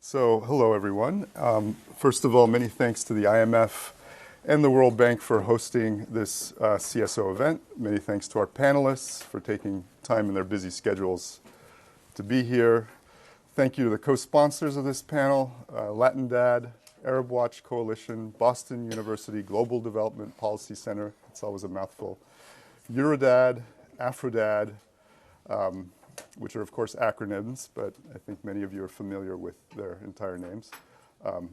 So, hello everyone. First of all, many thanks to the IMF and the World Bank for hosting this CSO event. Many thanks to our panelists for taking time in their busy schedules to be here. Thank you to the co-sponsors of this panel, Latindadd, Arab Watch Coalition, Boston University Global Development Policy Center, it's always a mouthful, UNCTAD, AFRODAD, which are, of course, acronyms, but I think many of you are familiar with their entire names.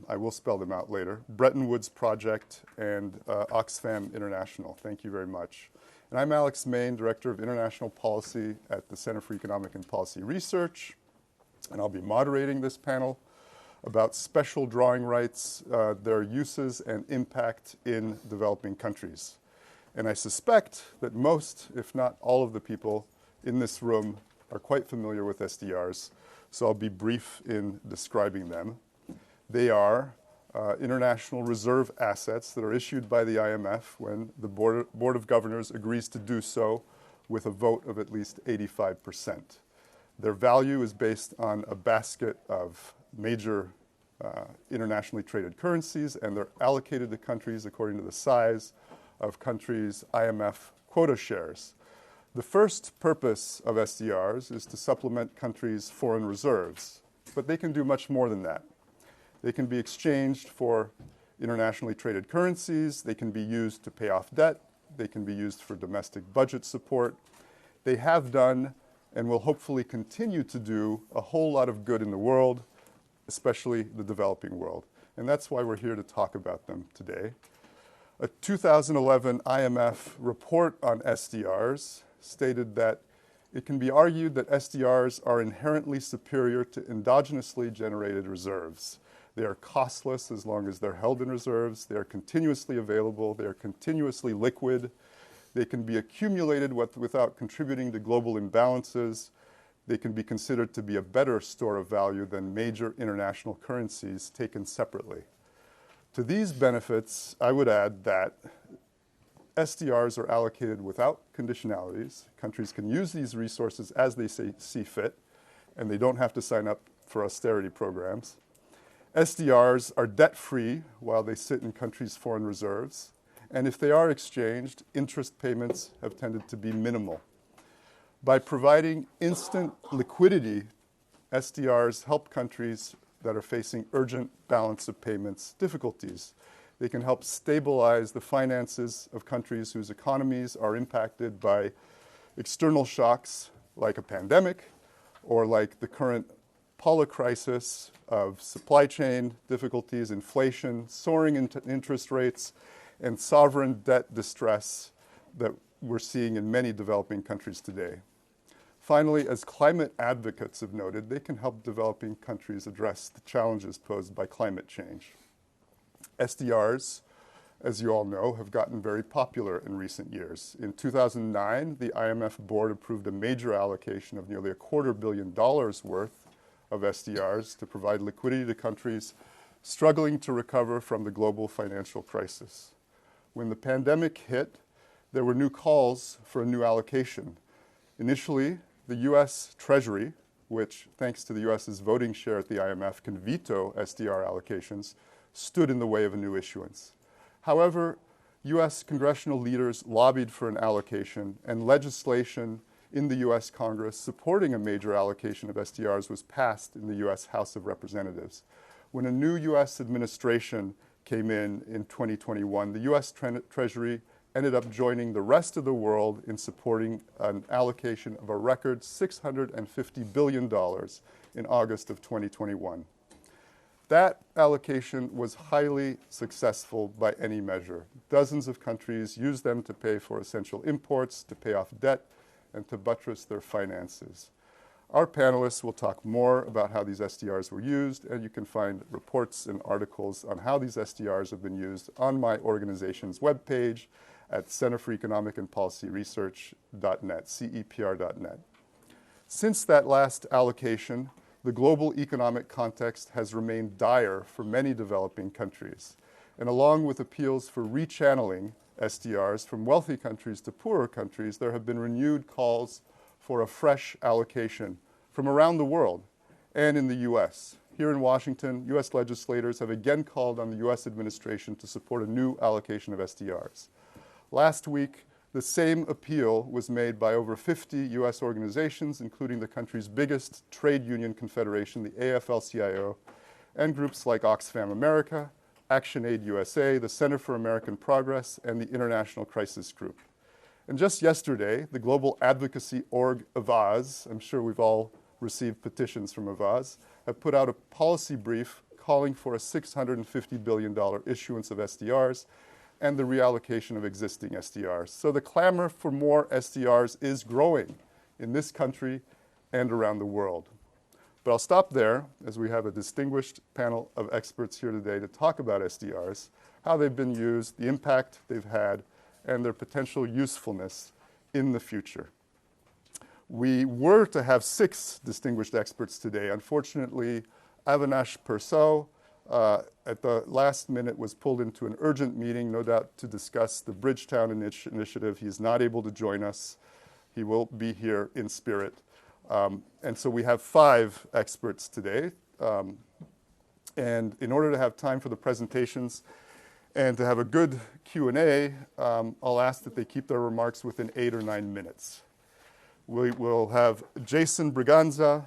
I will spell them out later. Bretton Woods Project and Oxfam International. Thank you very much. And I'm Alex Main, Director of International Policy at the Center for Economic and Policy Research, and I'll be moderating this panel about special drawing rights, their uses and impact in developing countries. And I suspect that most, if not all of the people in this room are quite familiar with SDRs, so I'll be brief in describing them. They are international reserve assets that are issued by the IMF when the Board of Governors agrees to do so with a vote of at least 85%. Their value is based on a basket of major internationally traded currencies, and they're allocated to countries according to the size of countries' IMF quota shares. The first purpose of SDRs is to supplement countries' foreign reserves, but they can do much more than that. They can be exchanged for internationally traded currencies, they can be used to pay off debt, they can be used for domestic budget support. They have done and will hopefully continue to do a whole lot of good in the world, especially the developing world. And that's why we're here to talk about them today. A 2011 IMF report on SDRs stated that it can be argued that SDRs are inherently superior to endogenously generated reserves. They are costless as long as they're held in reserves. They are continuously available. They are continuously liquid. They can be accumulated without contributing to global imbalances. They can be considered to be a better store of value than major international currencies taken separately. To these benefits, I would add that SDRs are allocated without conditionalities. Countries can use these resources as they see fit, and they don't have to sign up for austerity programs. SDRs are debt-free while they sit in countries' foreign reserves, and if they are exchanged, interest payments have tended to be minimal. By providing instant liquidity, SDRs help countries that are facing urgent balance of payments difficulties. They can help stabilize the finances of countries whose economies are impacted by external shocks like a pandemic or like the current polycrisis of supply chain difficulties, inflation, soaring interest rates, and sovereign debt distress that we're seeing in many developing countries today. Finally, as climate advocates have noted, they can help developing countries address the challenges posed by climate change. SDRs, as you all know, have gotten very popular in recent years. In 2009, the IMF board approved a major allocation of nearly $250 million worth of SDRs to provide liquidity to countries struggling to recover from the global financial crisis. When the pandemic hit, there were new calls for a new allocation. Initially, the U.S. Treasury, which, thanks to the U.S.'s voting share at the IMF, can veto SDR allocations, stood in the way of a new issuance. However, U.S. congressional leaders lobbied for an allocation, and legislation in the U.S. Congress supporting a major allocation of SDRs was passed in the U.S. House of Representatives. When a new U.S. administration came in 2021, the U.S. Treasury ended up joining the rest of the world in supporting an allocation of a record $650 billion in August of 2021. That allocation was highly successful by any measure. Dozens of countries used them to pay for essential imports, to pay off debt, and to buttress their finances. Our panelists will talk more about how these SDRs were used, and you can find reports and articles on how these SDRs have been used on my organization's webpage at Center for Economic and Policy Research.net, CEPR.net. Since that last allocation, the global economic context has remained dire for many developing countries. And along with appeals for rechanneling SDRs from wealthy countries to poorer countries, there have been renewed calls for a fresh allocation from around the world and in the US. here in Washington, U.S. legislators have again called on the U.S. administration to support a new allocation of SDRs. Last week, the same appeal was made by over 50 U.S. organizations, including the country's biggest trade union confederation, the AFL-CIO, and groups like Oxfam America, ActionAid USA, the Center for American Progress, and the International Crisis Group. And just yesterday, the global advocacy org Avaaz, I'm sure we've all received petitions from Avaaz, have put out a policy brief calling for a $650 billion issuance of SDRs and the reallocation of existing SDRs. So the clamor for more SDRs is growing in this country and around the world. But I'll stop there, as we have a distinguished panel of experts here today to talk about SDRs, how they've been used, the impact they've had, and their potential usefulness in the future. We were to have 6 distinguished experts today. Unfortunately, Avinash Persaud, at the last minute, was pulled into an urgent meeting, no doubt to discuss the Bridgetown initiative. He is not able to join us. He will be here in spirit. And so we have 5 experts today. And in order to have time for the presentations and to have a good Q&A, I'll ask that they keep their remarks within 8 or 9 minutes. We will have Jason Braganza,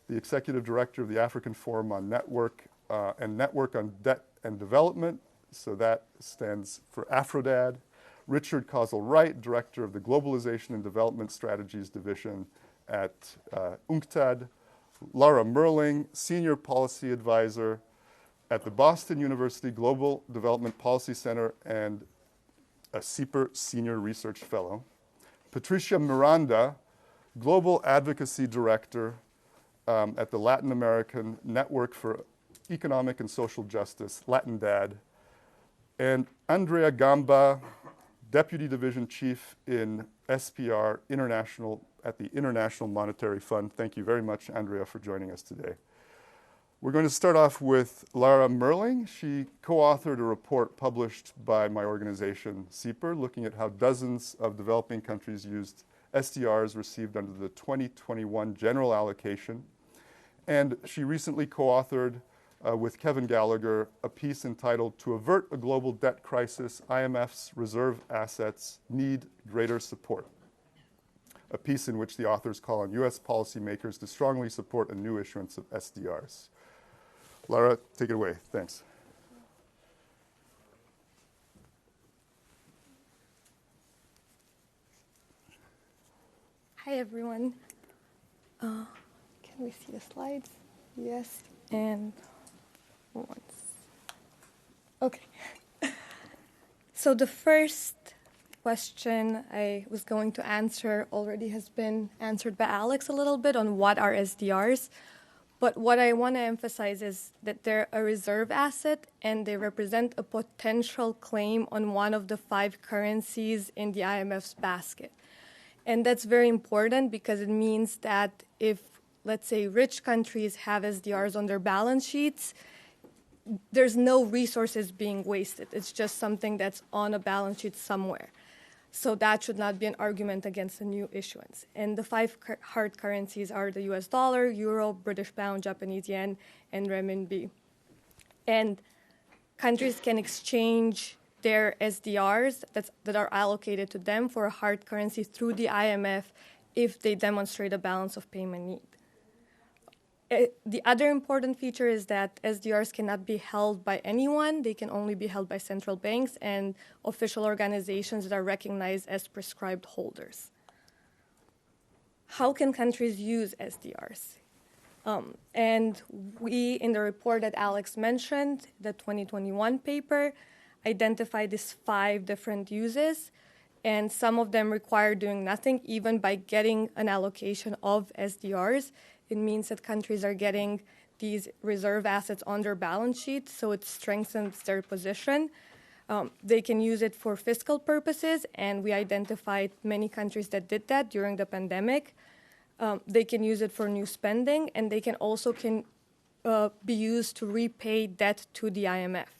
the Executive Director of the African Forum on Network on Debt and Development, so that stands for AFRODAD. Richard Kozul Wright, Director of the Globalization and Development Strategies Division at UNCTAD. Lara Merling, Senior Policy Advisor at the Boston University Global Development Policy Center and a CEPR Senior Research Fellow. Patricia Miranda, Global Advocacy Director at the Latin American Network for Economic and Social Justice, Latindadd. And Andrea Gamba, Deputy Division Chief in SPR International at the International Monetary Fund. Thank you very much, Andrea, for joining us today. We're going to start off with Lara Merling. She co-authored a report published by my organization, CEPR, looking at how dozens of developing countries used SDRs received under the 2021 general allocation. And she recently co-authored with Kevin Gallagher a piece entitled "To Avert a Global Debt Crisis, IMF's Reserve Assets Need Greater Support," a piece in which the authors call on U.S. policymakers to strongly support a new issuance of SDRs. Lara, take it away. Thanks. Hi, everyone. Can we see the slides? Yes, and once. Okay. So the first question I was going to answer already has been answered by Alex a little bit on what are SDRs. But what I want to emphasize is that they're a reserve asset and they represent a potential claim on one of the 5 currencies in the IMF's basket. And that's very important because it means that if, let's say, rich countries have SDRs on their balance sheets, there's no resources being wasted. It's just something that's on a balance sheet somewhere. So that should not be an argument against a new issuance. And the 5 hard currencies are the US dollar, euro, British pound, Japanese yen, and renminbi. And countries can exchange their SDRs that are allocated to them for a hard currency through the IMF if they demonstrate a balance of payment need. The other important feature is that SDRs cannot be held by anyone. They can only be held by central banks and official organizations that are recognized as prescribed holders. How can countries use SDRs? And we, in the report that Alex mentioned, the 2021 paper, identified these 5 different uses, and some of them require doing nothing, even by getting an allocation of SDRs. It means that countries are getting these reserve assets on their balance sheet, so it strengthens their position. They can use it for fiscal purposes, and we identified many countries that did that during the pandemic. They can use it for new spending, and they can also be used to repay debt to the IMF.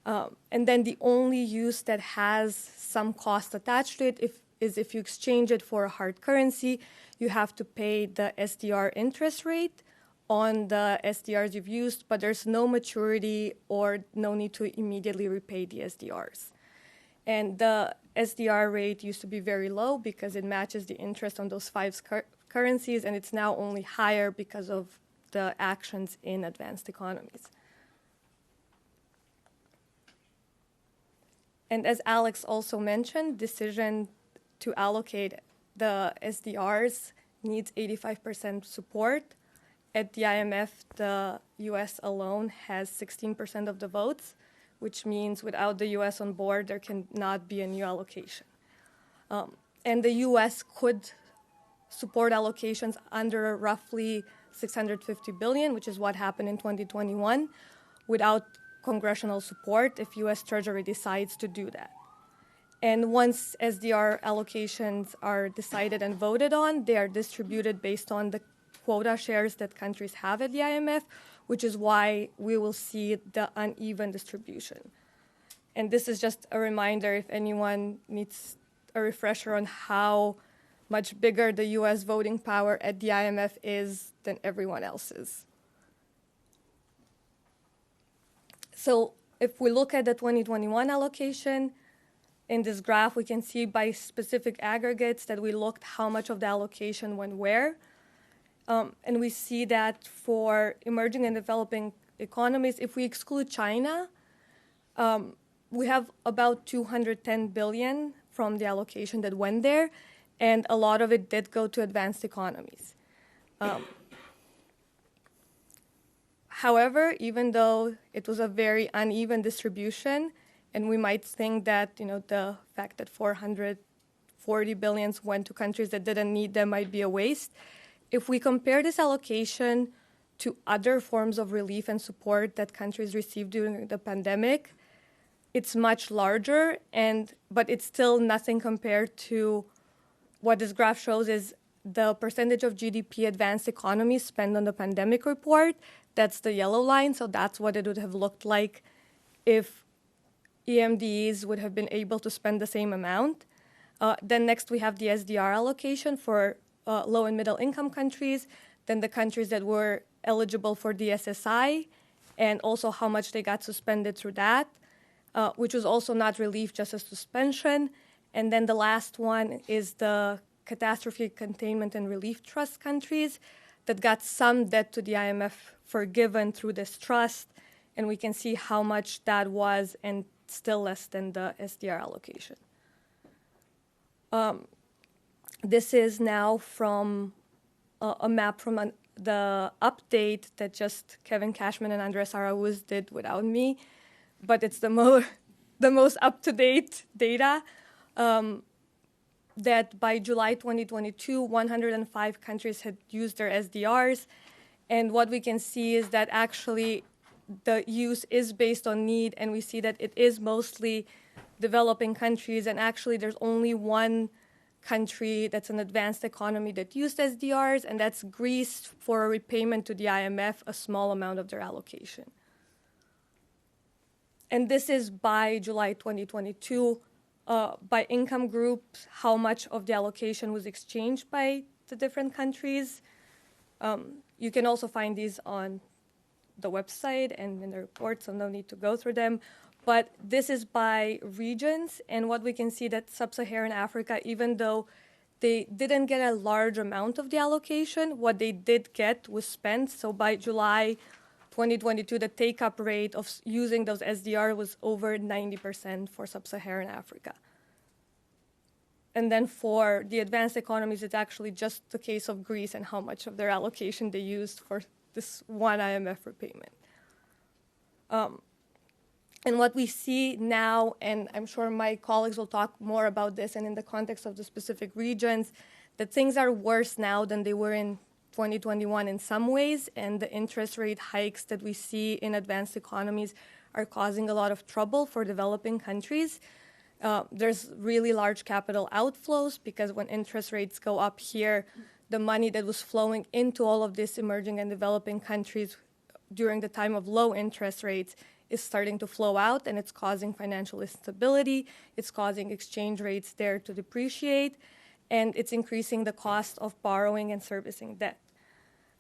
And then the only use that has some cost attached to it is if you exchange it for a hard currency, you have to pay the SDR interest rate on the SDRs you've used, but there's no maturity or no need to immediately repay the SDRs. And the SDR rate used to be very low because it matches the interest on those five currencies, and it's now only higher because of the actions in advanced economies. And as Alex also mentioned, decision to allocate the SDRs needs 85% support. At the IMF, the US alone has 16% of the votes, which means without the US on board, there cannot be a new allocation. And the US could support allocations under roughly 650 billion, which is what happened in 2021, without congressional support if US Treasury decides to do that. And once SDR allocations are decided and voted on, they are distributed based on the quota shares that countries have at the IMF, which is why we will see the uneven distribution. And this is just a reminder if anyone needs a refresher on how much bigger the US voting power at the IMF is than everyone else's. So if we look at the 2021 allocation, in this graph we can see by specific aggregates that we looked how much of the allocation went where. And we see that for emerging and developing economies, if we exclude China, we have about 210 billion from the allocation that went there, and a lot of it did go to advanced economies. However, even though it was a very uneven distribution, and we might think that the fact that 440 billion went to countries that didn't need them might be a waste, if we compare this allocation to other forms of relief and support that countries received during the pandemic, it's much larger, but it's still nothing compared to what this graph shows is the percentage of GDP advanced economies spend on the pandemic report. That's the yellow line, so that's what it would have looked like if EMDs would have been able to spend the same amount. Then next we have the SDR allocation for low and middle income countries, then the countries that were eligible for the SSI, and also how much they got suspended through that, which was also not relief, just a suspension. And then the last one is the catastrophe containment and relief trust countries that got some debt to the IMF forgiven through this trust, and we can see how much that was and still less than the SDR allocation. This is now from a map from the update that just Kevin Cashman and Andres Arauz did without me, but it's the most up-to-date data that by July 2022, 105 countries had used their SDRs, and what we can see is that actually the use is based on need, and we see that it is mostly developing countries, and actually there's only one country that's an advanced economy that used SDRs, and that's Greece for a repayment to the IMF, a small amount of their allocation. And this is by July 2022, by income groups, how much of the allocation was exchanged by the different countries. You can also find these on the website and in the report, so no need to go through them. But this is by regions, and what we can see that sub-Saharan Africa, even though they didn't get a large amount of the allocation, what they did get was spent. So by July 2022, the take-up rate of using those SDR was over 90% for sub-Saharan Africa. And then for the advanced economies, it's actually just the case of Greece and how much of their allocation they used for this one IMF repayment. And what we see now, and I'm sure my colleagues will talk more about this and in the context of the specific regions, that things are worse now than they were in 2021 in some ways, and the interest rate hikes that we see in advanced economies are causing a lot of trouble for developing countries. There's really large capital outflows because when interest rates go up here, the money that was flowing into all of these emerging and developing countries during the time of low interest rates is starting to flow out, and it's causing financial instability. It's causing exchange rates there to depreciate, and it's increasing the cost of borrowing and servicing debt.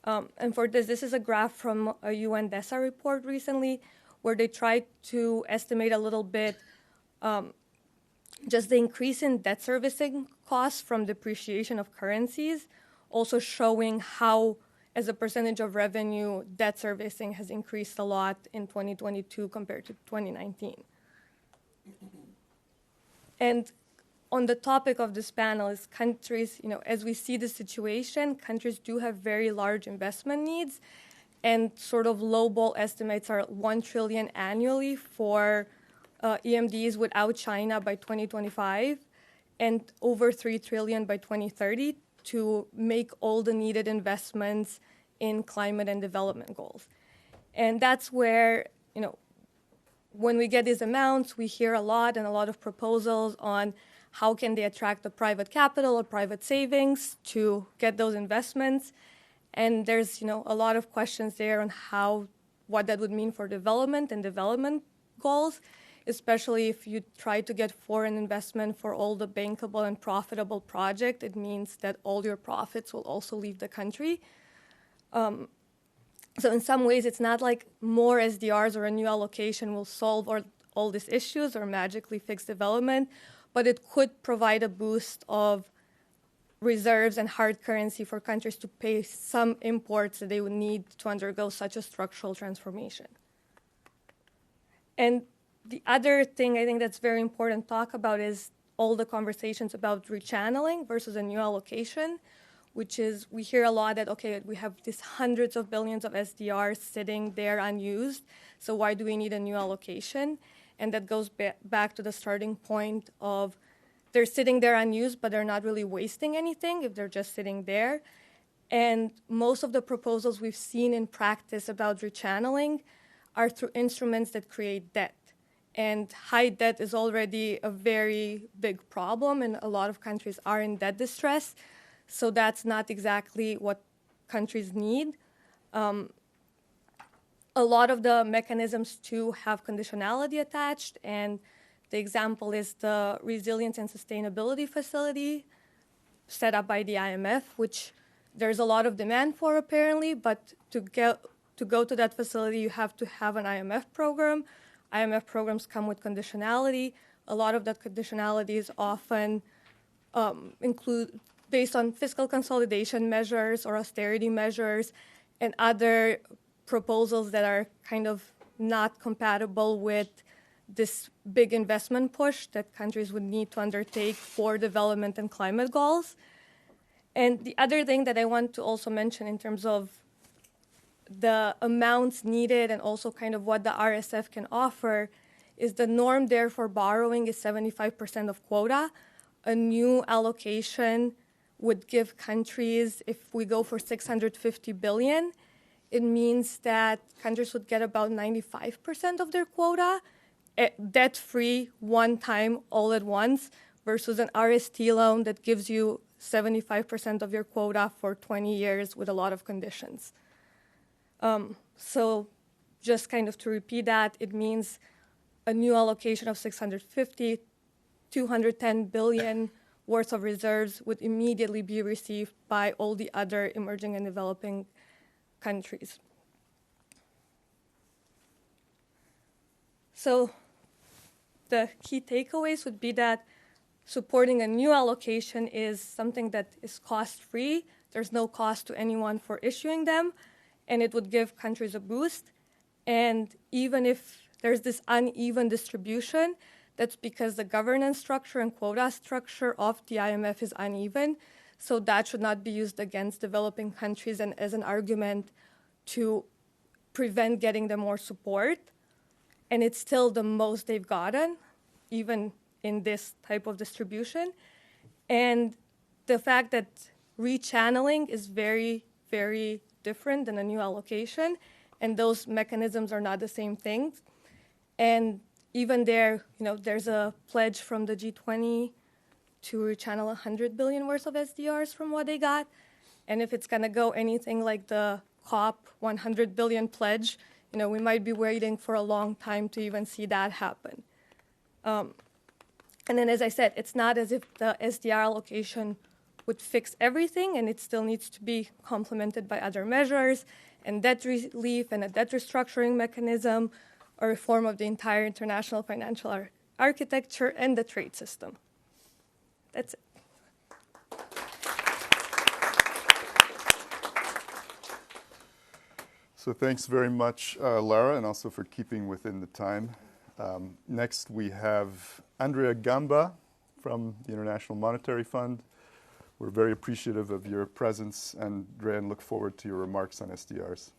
And for this is a graph from a UNDESA report recently, where they tried to estimate a little bit just the increase in debt servicing costs from depreciation of currencies, also showing how, as a percentage of revenue, debt servicing has increased a lot in 2022 compared to 2019. And on the topic of this panel is countries, as we see the situation, countries do have very large investment needs, and sort of lowball estimates are 1 trillion annually for EMDs without China by 2025, and over 3 trillion by 2030 to make all the needed investments in climate and development goals. And that's where, when we get these amounts, we hear a lot of proposals on how can they attract the private capital or private savings to get those investments. And there's, a lot of questions there on what that would mean for development and development goals, especially if you try to get foreign investment for all the bankable and profitable project. It means that all your profits will also leave the country. So in some ways, it's not like more SDRs or a new allocation will solve all these issues or magically fix development, but it could provide a boost of reserves and hard currency for countries to pay some imports that they would need to undergo such a structural transformation. And the other thing I think that's very important to talk about is all the conversations about rechanneling versus a new allocation, which is we hear a lot that, okay, we have these hundreds of billions of SDRs sitting there unused, so why do we need a new allocation? And that goes back to the starting point of they're sitting there unused, but they're not really wasting anything if they're just sitting there. And most of the proposals we've seen in practice about rechanneling are through instruments that create debt. And high debt is already a very big problem, and a lot of countries are in debt distress. So that's not exactly what countries need. A lot of the mechanisms too have conditionality attached, and the example is the Resilience and Sustainability Facility set up by the IMF, which there's a lot of demand for apparently, but to go to that facility, you have to have an IMF program. IMF programs come with conditionality. A lot of that conditionality is often include based on fiscal consolidation measures or austerity measures and other proposals that are kind of not compatible with this big investment push that countries would need to undertake for development and climate goals. And the other thing that I want to also mention in terms of the amounts needed and also kind of what the RSF can offer is the norm there for borrowing is 75% of quota. A new allocation would give countries, if we go for 650 billion, it means that countries would get about 95% of their quota, debt-free, one time, all at once, versus an RST loan that gives you 75% of your quota for 20 years with a lot of conditions. So just kind of to repeat that, it means a new allocation of 650, 210 billion worth of reserves would immediately be received by all the other emerging and developing countries. So the key takeaways would be that supporting a new allocation is something that is cost-free. There's no cost to anyone for issuing them, and it would give countries a boost. And even if there's this uneven distribution, that's because the governance structure and quota structure of the IMF is uneven. So that should not be used against developing countries and as an argument to prevent getting them more support. And it's still the most they've gotten, even in this type of distribution. And the fact that rechanneling is very, very different than a new allocation, and those mechanisms are not the same things. And even there, there's a pledge from the G20 to rechannel 100 billion worth of SDRs from what they got. And if it's going to go anything like the COP 100 billion pledge, we might be waiting for a long time to even see that happen. And then, as I said, it's not as if the SDR allocation would fix everything, and it still needs to be complemented by other measures and debt relief and a debt restructuring mechanism, or reform of the entire international financial architecture and the trade system. That's it. So thanks very much, Lara, and also for keeping within the time. Next, we have Andrea Gamba from the International Monetary Fund. We're very appreciative of your presence, Andrea, and look forward to your remarks on SDRs.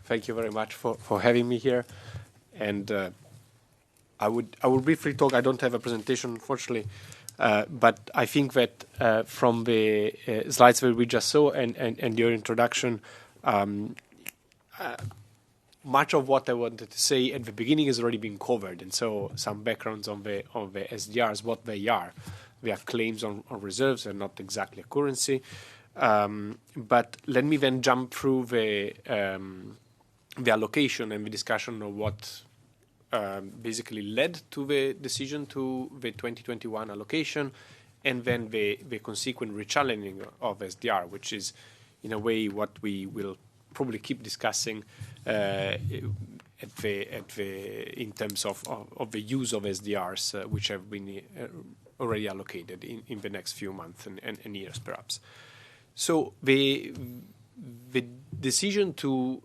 Thank you very much for having me here. And I will briefly talk. I don't have a presentation, unfortunately, but I think that from the slides that we just saw and your introduction, much of what I wanted to say at the beginning has already been covered. And so some backgrounds on the SDRs, what they are. They are claims on reserves. They're not exactly a currency. But let me then jump through the allocation and the discussion of what basically led to the decision to the 2021 allocation, and then the consequent rechallenging of SDR, which is in a way what we will probably keep discussing in terms of the use of SDRs, which have been already allocated in the next few months and years, perhaps. So the decision to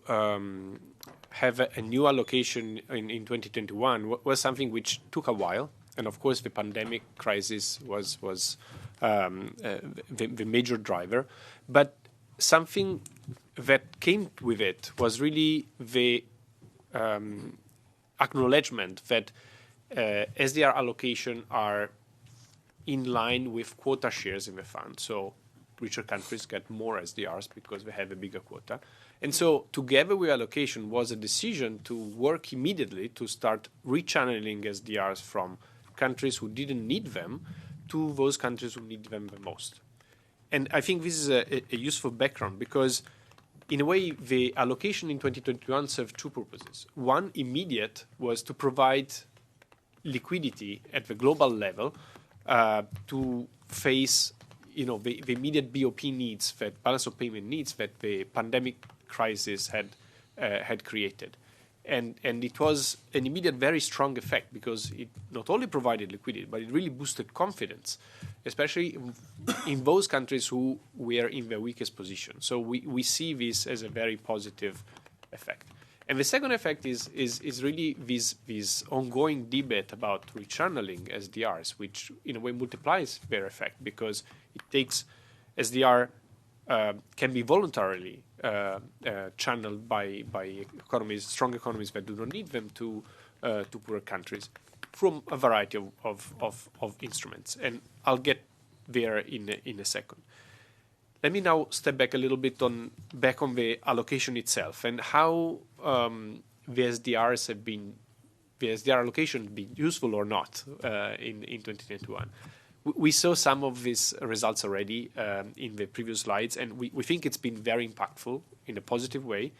have a new allocation in 2021 was something which took a while, and of course the pandemic crisis was the major driver. But something that came with it was really the acknowledgement that SDR allocation are in line with quota shares in the fund. So richer countries get more SDRs because they have a bigger quota. And so together with allocation was a decision to work immediately to start rechanneling SDRs from countries who didn't need them to those countries who need them the most. And I think this is a useful background because in a way the allocation in 2021 served two purposes. One, immediate, was to provide liquidity at the global level to face the immediate BOP needs, that balance of payment needs that the pandemic crisis had created. And it was an immediate, very strong effect because it not only provided liquidity, but it really boosted confidence, especially in those countries who were in the weakest position. So we see this as a very positive effect. And the second effect is really this ongoing debate about rechanneling SDRs, which in a way multiplies their effect because it takes SDR can be voluntarily channeled by economies, strong economies that do not need them to poorer countries from a variety of instruments. And I'll get there in a second. Let me now step back a little bit back on the allocation itself and how the SDR allocation been useful or not in 2021. We saw some of these results already in the previous slides, and we think it's been very impactful in a positive way,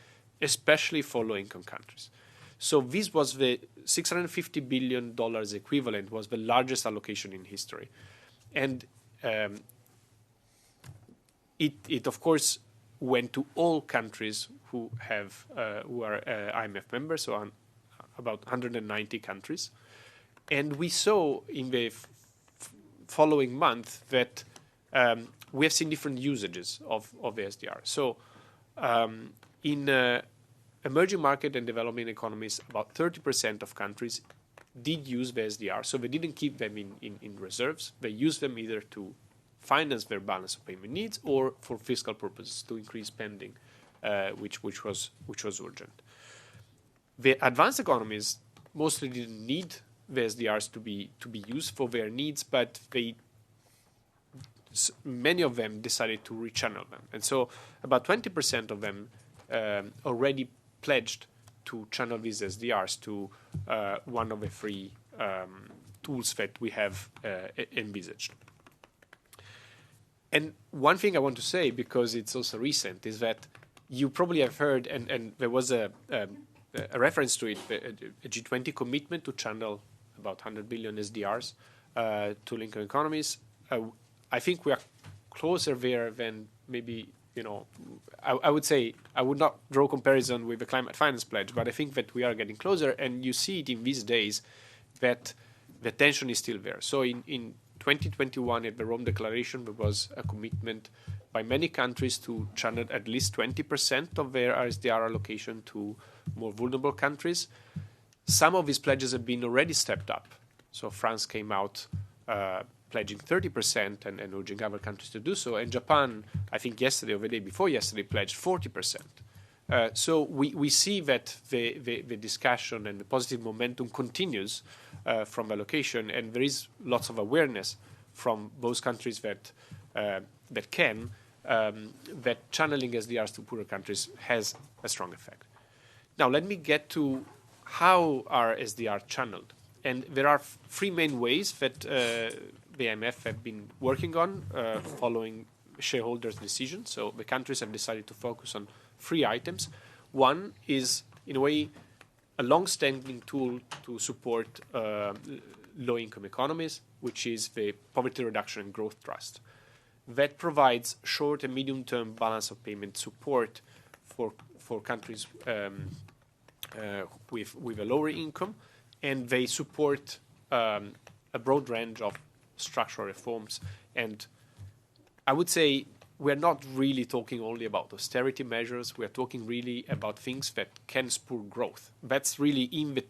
especially for low-income countries. So this was the $650 billion equivalent, was the largest allocation in history. And it of course went to all countries who are IMF members, so about 190 countries. And we saw in the following month that we have seen different usages of the SDR. So in emerging market and developing economies, about 30% of countries did use the SDR. So they didn't keep them in reserves. They used them either to finance their balance of payment needs or for fiscal purposes to increase spending, which was urgent. The advanced economies mostly didn't need the SDRs to be used for their needs, but many of them decided to rechannel them. And so about 20% of them already pledged to channel these SDRs to one of the three tools that we have envisaged. And one thing I want to say, because it's also recent, is that you probably have heard, and there was a reference to it, a G20 commitment to channel about 100 billion SDRs to low-income economies. I think we are closer there than maybe, I would say, I would not draw comparison with the climate finance pledge, but I think that we are getting closer, and you see it in these days that the tension is still there. So in 2021, at the Rome Declaration, there was a commitment by many countries to channel at least 20% of their RSDR allocation to more vulnerable countries. Some of these pledges have been already stepped up. So France came out pledging 30% and urging other countries to do so. And Japan, I think yesterday or the day before yesterday, pledged 40%. So we see that the discussion and the positive momentum continues from allocation, and there is lots of awareness from those countries that channeling SDRs to poorer countries has a strong effect. Now let me get to how are SDR channeled. And there are three main ways that the IMF have been working on following shareholders' decisions. So the countries have decided to focus on three items. One is, in a way, a long-standing tool to support low-income economies, which is the Poverty Reduction and Growth Trust. That provides short and medium-term balance of payment support for countries with a lower income, and they support a broad range of structural reforms. And I would say we're not really talking only about austerity measures. We're talking really about things that can spur growth. That's really in the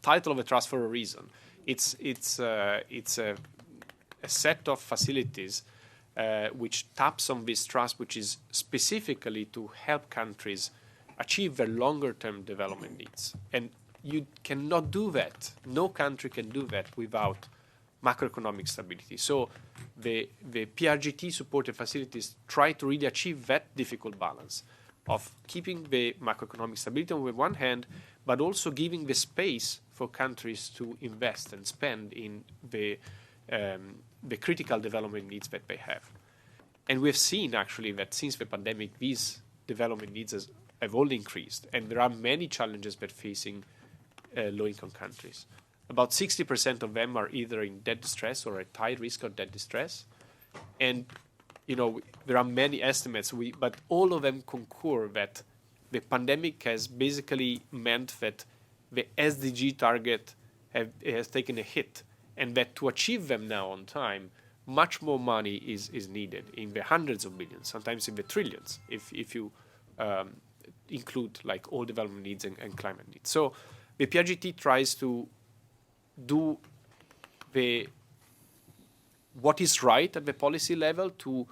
title of the trust for a reason. It's a set of facilities which taps on this trust, which is specifically to help countries achieve their longer-term development needs. And you cannot do that. No country can do that without macroeconomic stability. So the PRGT supported facilities try to really achieve that difficult balance of keeping the macroeconomic stability on the one hand, but also giving the space for countries to invest and spend in the critical development needs that they have. And we've seen actually that since the pandemic, these development needs have all increased, and there are many challenges that facing low-income countries. About 60% of them are either in debt distress or at high risk of debt distress. And, there are many estimates, but all of them concur that the pandemic has basically meant that the SDG target has taken a hit, and that to achieve them now on time, much more money is needed in the hundreds of billions, sometimes in the trillions, if you include like all development needs and climate needs. So the PRGT tries to do what is right at the policy level to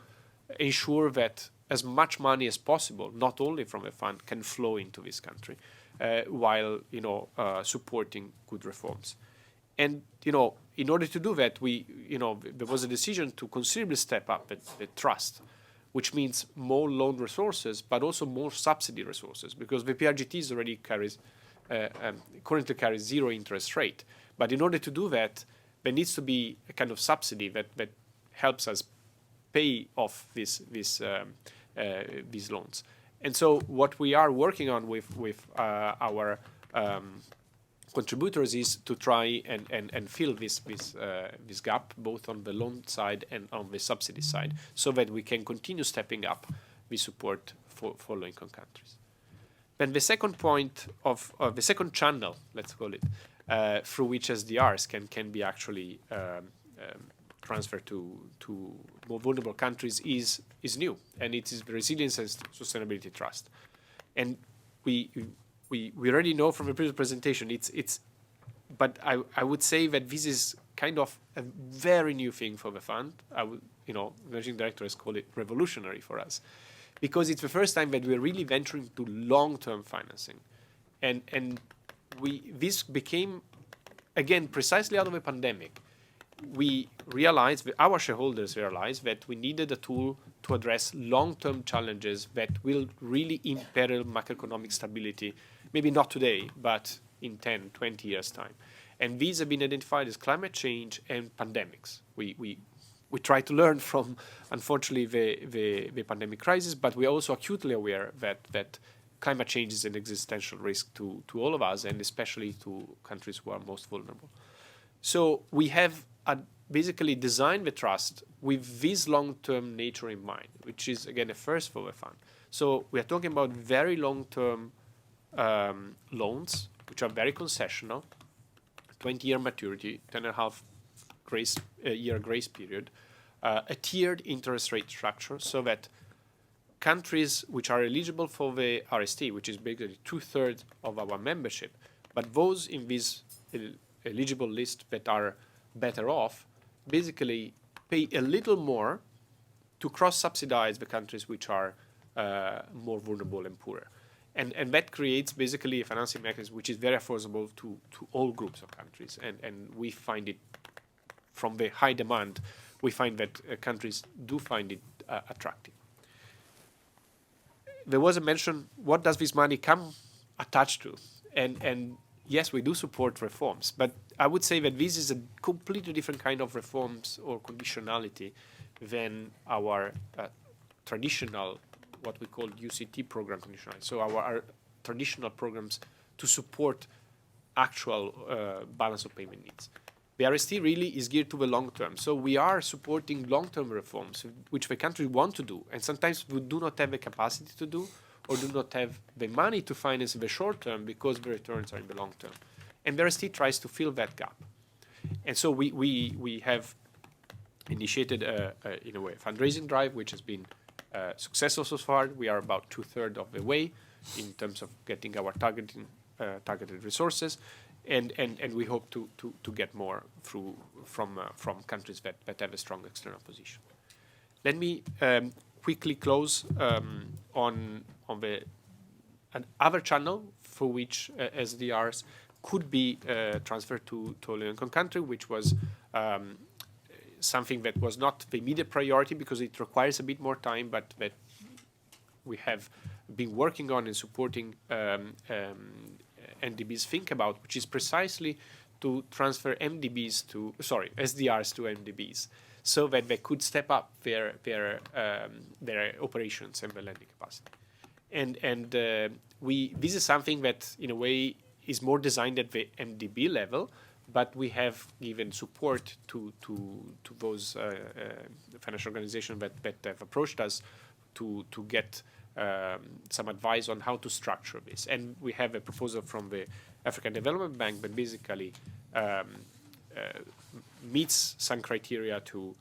ensure that as much money as possible, not only from the fund, can flow into this country, while supporting good reforms. And in order to do that, there was a decision to considerably step up the trust, which means more loan resources, but also more subsidy resources, because the PRGTs already currently carries zero interest rate. But in order to do that, there needs to be a kind of subsidy that helps us pay off these loans. And so what we are working on with our contributors is to try and fill this gap, both on the loan side and on the subsidy side, so that we can continue stepping up the support for low-income countries. Then the second point of the second channel, let's call it, through which SDRs can be actually transferred to more vulnerable countries is new, and it is the Resilience and Sustainability Trust. And we already know from the previous presentation, but I would say that this is kind of a very new thing for the fund. Managing director has called it revolutionary for us, because it's the first time that we're really venturing to long-term financing. And this became, again, precisely out of a pandemic. We realized, our shareholders realized, that we needed a tool to address long-term challenges that will really imperil macroeconomic stability, maybe not today, but in 10, 20 years' time. And these have been identified as climate change and pandemics. We try to learn from, unfortunately, the pandemic crisis, but we are also acutely aware that climate change is an existential risk to all of us, and especially to countries who are most vulnerable. So we have basically designed the trust with this long-term nature in mind, which is, again, a first for the fund. So we are talking about very long-term loans, which are very concessional, 20-year maturity, 10.5 year grace period, a tiered interest rate structure, so that countries which are eligible for the RST, which is basically 2/3 of our membership, but those in this eligible list that are better off, basically pay a little more to cross-subsidize the countries which are more vulnerable and poorer. And that creates basically a financing mechanism which is very affordable to all groups of countries. And we find it, from the high demand, we find that countries do find it attractive. There was a mention, what does this money come attached to? And yes, we do support reforms, but I would say that this is a completely different kind of reforms or conditionality than our traditional, what we call UCT program conditionality. So our traditional programs to support actual balance of payment needs. The RST really is geared to the long term. So we are supporting long-term reforms, which the country want to do, and sometimes we do not have the capacity to do, or do not have the money to finance in the short term because the returns are in the long term. And the RST tries to fill that gap. And so we have initiated, in a way, a fundraising drive, which has been successful so far. We are about 2/3 of the way in terms of getting our targeted resources. And we hope to get more from countries that have a strong external position. Let me quickly close on another channel for which SDRs could be transferred to a low-income country, which was something that was not the immediate priority because it requires a bit more time, but that we have been working on and supporting NDBs think about, which is precisely to transfer SDRs to MDBs, so that they could step up their operations and their lending capacity. And this is something that, in a way, is more designed at the MDB level, but we have given support to those financial organizations that have approached us to get some advice on how to structure this. And we have a proposal from the African Development Bank that basically meets some criteria to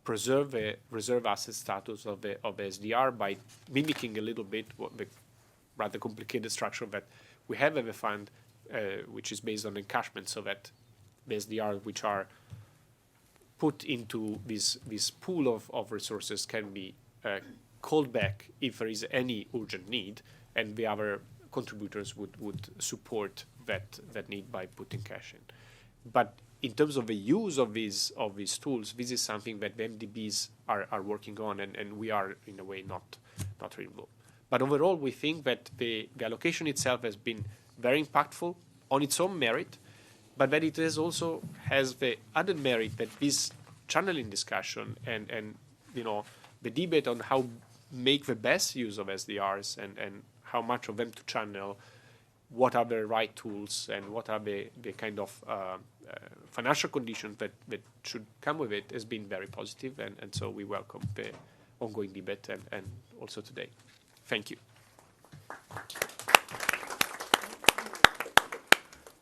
preserve the reserve asset status of the SDR by mimicking a little bit what the rather complicated structure that we have in the fund, which is based on encashment, so that the SDR which are put into this pool of resources can be called back if there is any urgent need, and the other contributors would support that need by putting cash in. But in terms of the use of these tools, this is something that the MDBs are working on, and we are, in a way, not really involved. But overall, we think that the allocation itself has been very impactful on its own merit, but that it also has the added merit that this channeling discussion and the debate on how make the best use of SDRs and how much of them to channel, what are the right tools, and what are the kind of financial conditions that should come with it, has been very positive, and so we welcome the ongoing debate and also today. Thank you.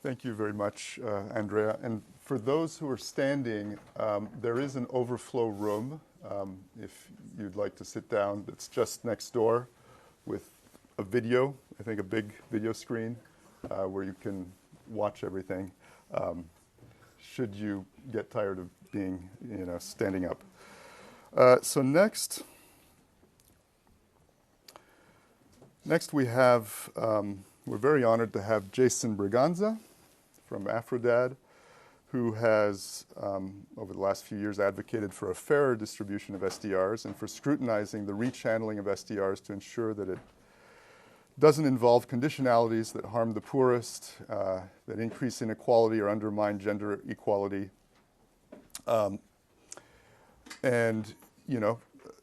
Thank you very much, Andrea. And for those who are standing, there is an overflow room, if you'd like to sit down, that's just next door with a video, I think a big video screen, where you can watch everything, should you get tired of being, standing up. So next we have, we're very honored to have Jason Braganza from AFRODAD, who has, over the last few years, advocated for a fairer distribution of SDRs and for scrutinizing the rechanneling of SDRs to ensure that it doesn't involve conditionalities that harm the poorest, that increase inequality or undermine gender equality. And,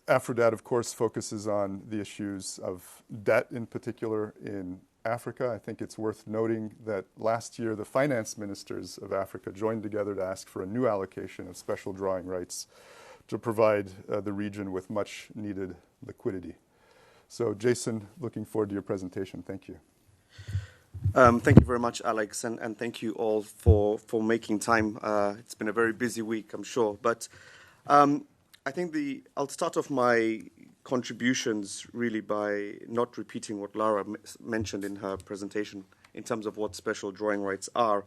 AFRODAD, of course, focuses on the issues of debt, in particular, in Africa. I think it's worth noting that last year the finance ministers of Africa joined together to ask for a new allocation of special drawing rights to provide the region with much needed liquidity. So Jason, looking forward to your presentation. Thank you. Thank you very much, Alex, and thank you all for making time. It's been a very busy week, I'm sure. But I think I'll start off my contributions really by not repeating what Lara mentioned in her presentation in terms of what special drawing rights are,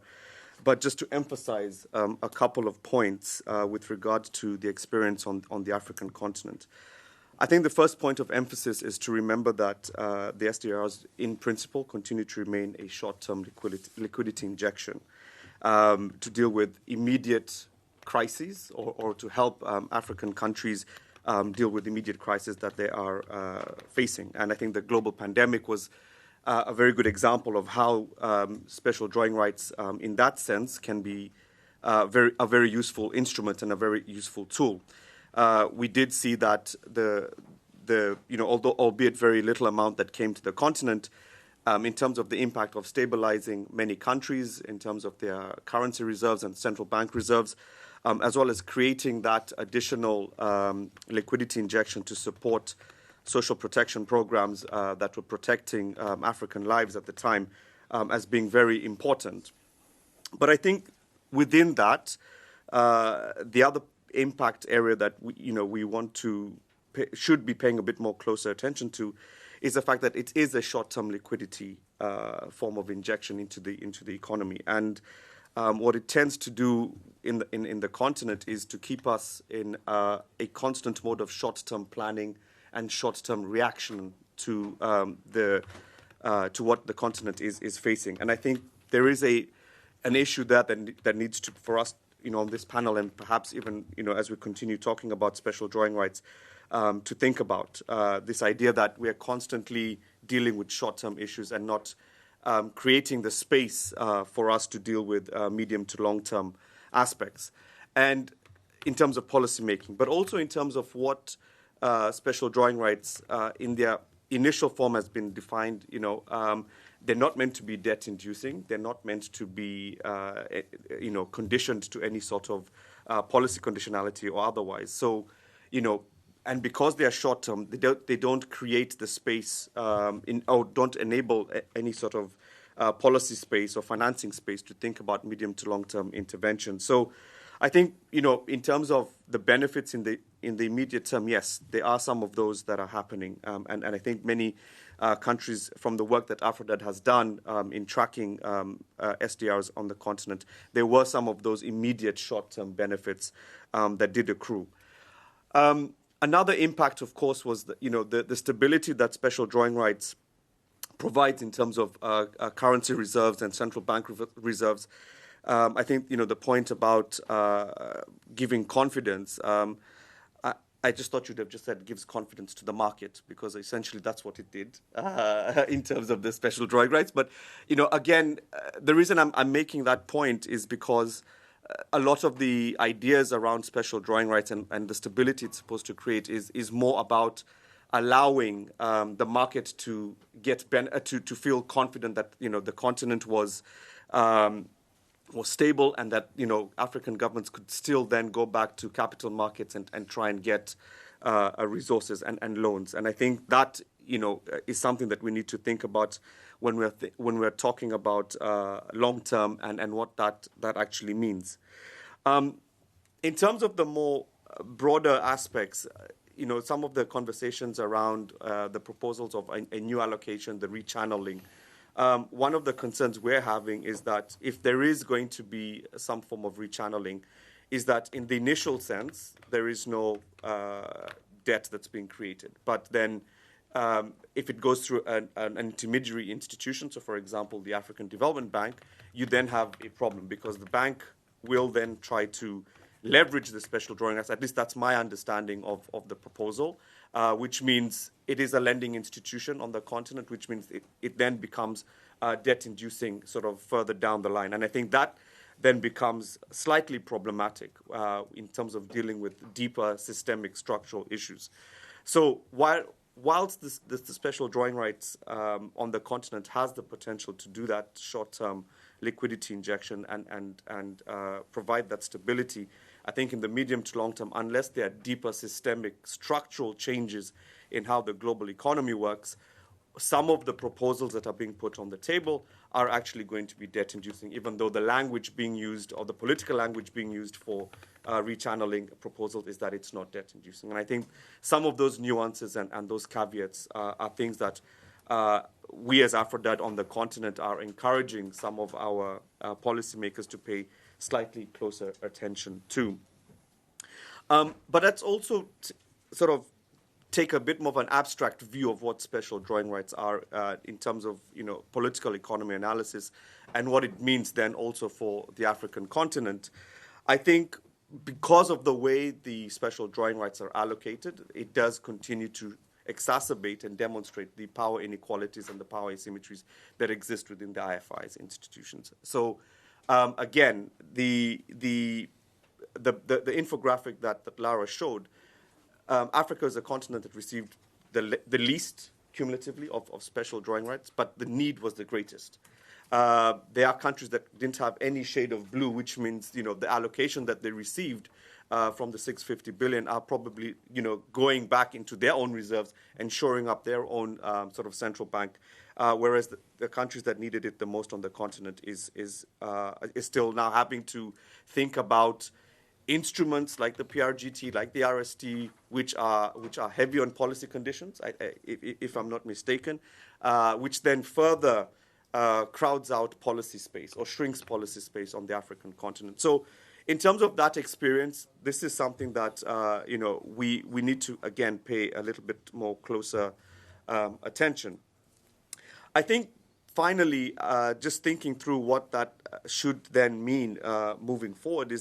but just to emphasize a couple of points with regard to the experience on the African continent. I think the first point of emphasis is to remember that the SDRs, in principle, continue to remain a short-term liquidity injection to deal with immediate crises or to help African countries deal with immediate crises that they are facing. And I think the global pandemic was a very good example of how special drawing rights in that sense can be a very useful instrument and a very useful tool. We did see that although albeit very little amount that came to the continent, in terms of the impact of stabilizing many countries, in terms of their currency reserves and central bank reserves, as well as creating that additional liquidity injection to support social protection programs that were protecting African lives at the time as being very important. But I think within that, the other impact area that we want to should be paying a bit more closer attention to is the fact that it is a short-term liquidity form of injection into the economy. And what it tends to do in the continent is to keep us in a constant mode of short-term planning and short-term reaction to what the continent is facing. And I think there is an issue there that needs to, for us, on this panel, and perhaps even as we continue talking about special drawing rights, to think about this idea that we are constantly dealing with short-term issues and not creating the space for us to deal with medium to long-term aspects. And in terms of policy making, but also in terms of what special drawing rights in their initial form has been defined, they're not meant to be debt-inducing. They're not meant to be, conditioned to any sort of policy conditionality or otherwise. So, and because they are short-term, they don't create the space or don't enable any sort of policy space or financing space to think about medium to long-term intervention. So, I think in terms of the benefits in the immediate term, yes, there are some of those that are happening, and I think many countries, from the work that AFRODAD has done in tracking SDRs on the continent, there were some of those immediate short-term benefits that did accrue. Another impact, of course, was the stability that special drawing rights provides in terms of currency reserves and central bank reserves. I think the point about giving confidence. I just thought you'd have just said gives confidence to the market, because essentially that's what it did in terms of the special drawing rights. But again, the reason I'm making that point is because a lot of the ideas around special drawing rights and the stability it's supposed to create is more about allowing the market to get to feel confident that the continent was stable, and that African governments could still then go back to capital markets and try and get resources and loans. And I think that is something that we need to think about when we're talking about long term and what that actually means. In terms of the more broader aspects, some of the conversations around the proposals of a new allocation, the rechanneling. One of the concerns we're having is that if there is going to be some form of rechanneling, is that in the initial sense, there is no debt that's being created. But then if it goes through an intermediary institution, so for example, the African Development Bank, you then have a problem, because the bank will then try to leverage the special drawing rights. At least that's my understanding of the proposal, which means it is a lending institution on the continent, which means it then becomes debt-inducing sort of further down the line. And I think that then becomes slightly problematic in terms of dealing with deeper systemic structural issues. So while whilst the special drawing rights on the continent has the potential to do that short-term liquidity injection and provide that stability, I think in the medium to long term, unless there are deeper systemic structural changes in how the global economy works, some of the proposals that are being put on the table are actually going to be debt-inducing, even though the language being used, or the political language being used for rechanneling proposals, is that it's not debt-inducing. And I think some of those nuances and those caveats are things that we as AFRODAD on the continent are encouraging some of our policymakers to pay slightly closer attention to. But that's also sort of take a bit more of an abstract view of what special drawing rights are in terms of political economy analysis and what it means then also for the African continent. I think because of the way the special drawing rights are allocated, it does continue to exacerbate and demonstrate the power inequalities and the power asymmetries that exist within the IFI's institutions. So again, the infographic that Lara showed, Africa is a continent that received the least cumulatively of special drawing rights, but the need was the greatest. There are countries that didn't have any shade of blue, which means the allocation that they received from the 650 billion are probably going back into their own reserves and shoring up their own sort of central bank, whereas the countries that needed it the most on the continent is still now having to think about instruments like the PRGT, like the RST, which are heavy on policy conditions, if I'm not mistaken, which then further crowds out policy space or shrinks policy space on the African continent. So in terms of that experience, this is something that we need to, again, pay a little bit more closer attention. I think, finally, just thinking through what that should then mean moving forward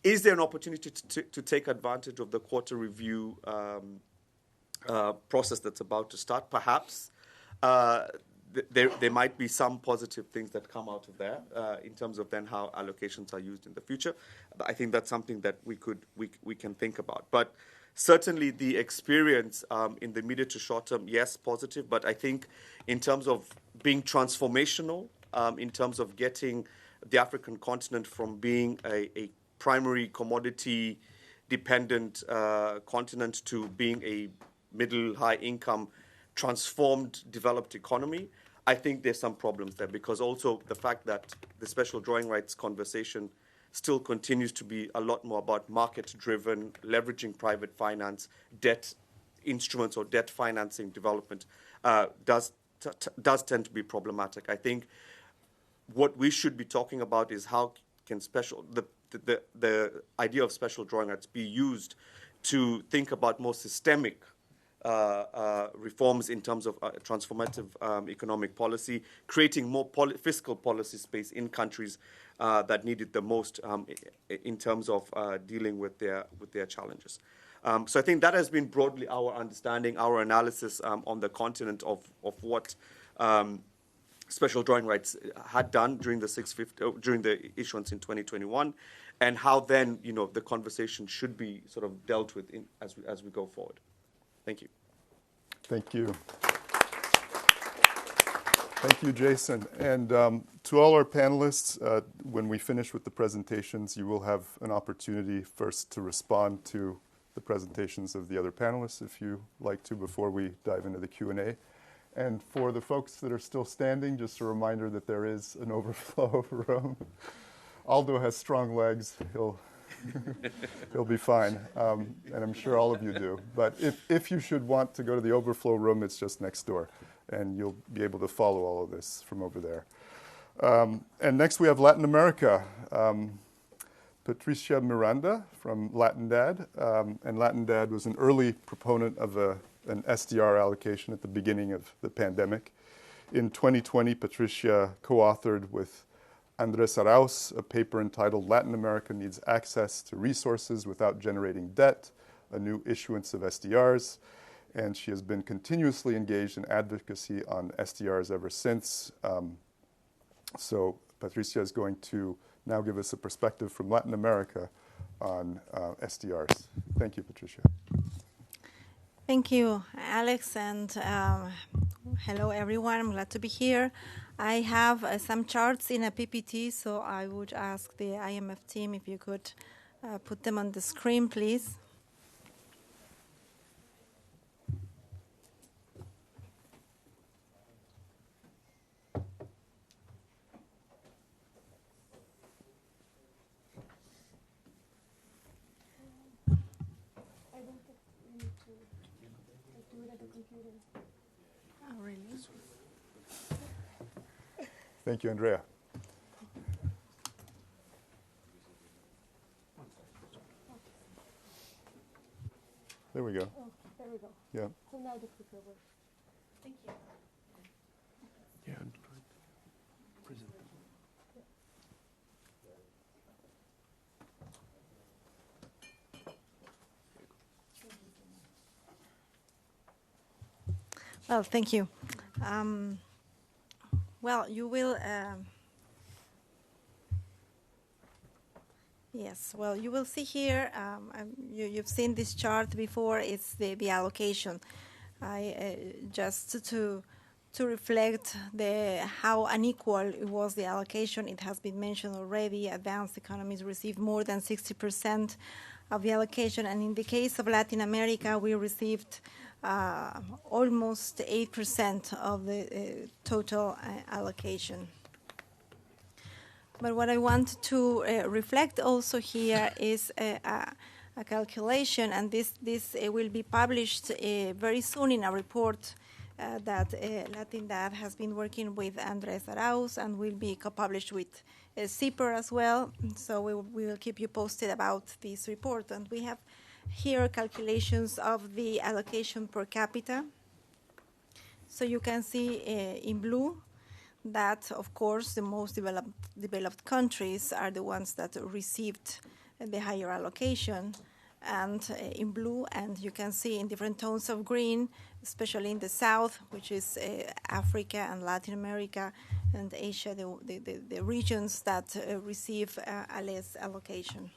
is there an opportunity to take advantage of the quarter review process that's about to start? Perhaps. There might be some positive things that come out of there in terms of then how allocations are used in the future. I think that's something that we can think about. But certainly the experience in the medium to short term, yes, positive. But I think in terms of being transformational, in terms of getting the African continent from being a primary commodity-dependent continent to being a middle, high-income, transformed, developed economy, I think there's some problems there, because also the fact that the special drawing rights conversation still continues to be a lot more about market-driven, leveraging private finance, debt instruments or debt financing development does tend to be problematic. I think what we should be talking about is how can the idea of special drawing rights be used to think about more systemic reforms in terms of transformative economic policy, creating more fiscal policy space in countries that need it the most in terms of dealing with their challenges. So I think that has been broadly our understanding, our analysis on the continent of what special drawing rights had done during the issuance in 2021, and how then the conversation should be sort of dealt with as we go forward. Thank you. Thank you. Thank you, Jason. And to all our panelists, when we finish with the presentations, you will have an opportunity first to respond to the presentations of the other panelists, if you like to, before we dive into the Q&A. And for the folks that are still standing, just a reminder that there is an overflow room. Aldo has strong legs. He'll be fine, and I'm sure all of you do. But if you should want to go to the overflow room, it's just next door, and you'll be able to follow all of this from over there. And next we have Latin America. Patricia Miranda from Latindadd, and Latindadd was an early proponent of an SDR allocation at the beginning of the pandemic. In 2020, Patricia co-authored with Andres Arauz a paper entitled Latin America Needs Access to Resources Without Generating Debt, a New Issuance of SDRs. And she has been continuously engaged in advocacy on SDRs ever since. So Patricia is going to now give us a perspective from Latin America on SDRs. Thank you, Patricia. Thank you, Alex, and hello, everyone. I'm glad to be here. I have some charts in a PPT, so I would ask the IMF team if you could put them on the screen, please. Oh, really? Thank you, Andrea. There we go. Oh, there we go. Yeah. So now the clicker works. Thank you. Yeah. Present. Well, thank you. Well, you will. Yes. Well, you will see here. You've seen this chart before. It's the allocation. Just to reflect how unequal it was the allocation. It has been mentioned already. Advanced economies received more than 60% of the allocation, and in the case of Latin America, we received almost 8% of the total allocation. But what I want to reflect also here is a calculation, and this will be published very soon in a report that Latindadd has been working with Andres Arauz and will be co-published with CEPR as well. So we will keep you posted about this report. And we have here calculations of the allocation per capita. So you can see in blue that, of course, the most developed countries are the ones that received the higher allocation. And in blue, and you can see in different tones of green, especially in the south, which is Africa and Latin America and Asia, the regions that receive a less allocation.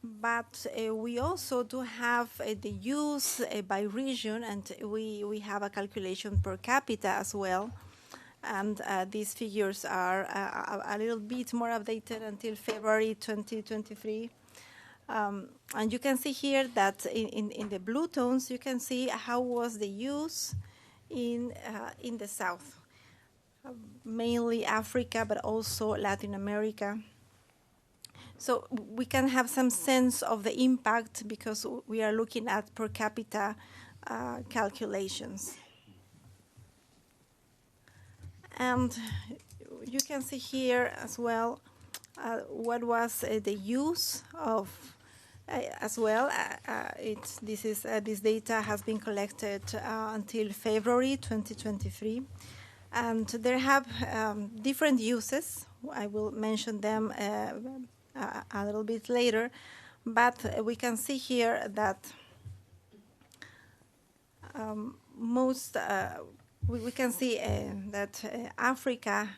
But we also do have the use by region, and we have a calculation per capita as well. And these figures are a little bit more updated until February 2023. And you can see here that in the blue tones, you can see how was the use in the south, mainly Africa, but also Latin America. So we can have some sense of the impact because we are looking at per capita calculations. And you can see here as well what was the use of as well. This data has been collected until February 2023, and there have different uses. I will mention them a little bit later, but we can see here that we can see that Africa.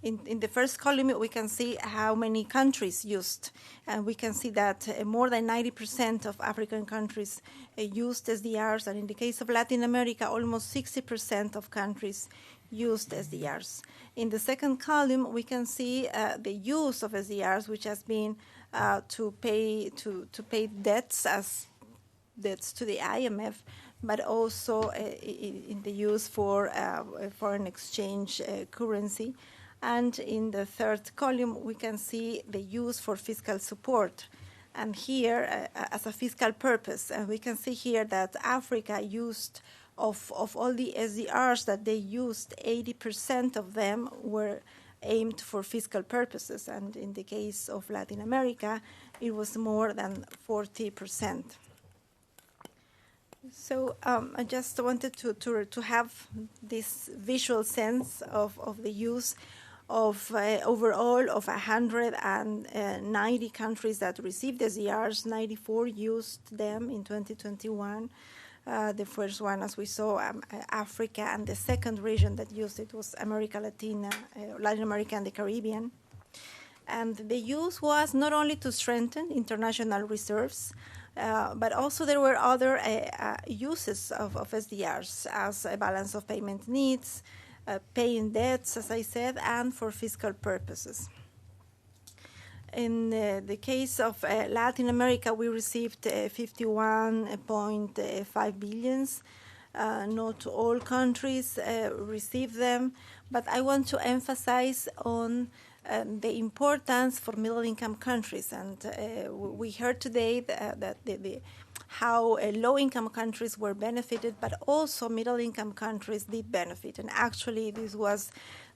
In the first column, we can see how many countries used, and we can see that more than 90% of African countries used SDRs, and in the case of Latin America, almost 60% of countries used SDRs. In the second column, we can see the use of SDRs, which has been to pay debts as debts to the IMF, but also in the use for foreign exchange currency. And in the third column, we can see the use for fiscal support. And here, as a fiscal purpose, and we can see here that Africa used, of all the SDRs that they used, 80% of them were aimed for fiscal purposes. And in the case of Latin America, it was more than 40%. So I just wanted to have this visual sense of the use of overall of 190 countries that received SDRs, 94 used them in 2021. The first one, as we saw, Africa, and the second region that used it was Latin America and the Caribbean. And the use was not only to strengthen international reserves, But also there were other uses of SDRs as a balance of payment needs, paying debts, as I said, and for fiscal purposes. In the case of Latin America, we received 51.5 billions. Not all countries received them, but I want to emphasize on the importance for middle-income countries. And we heard today that how low-income countries were benefited, but also middle-income countries did benefit. And actually, this was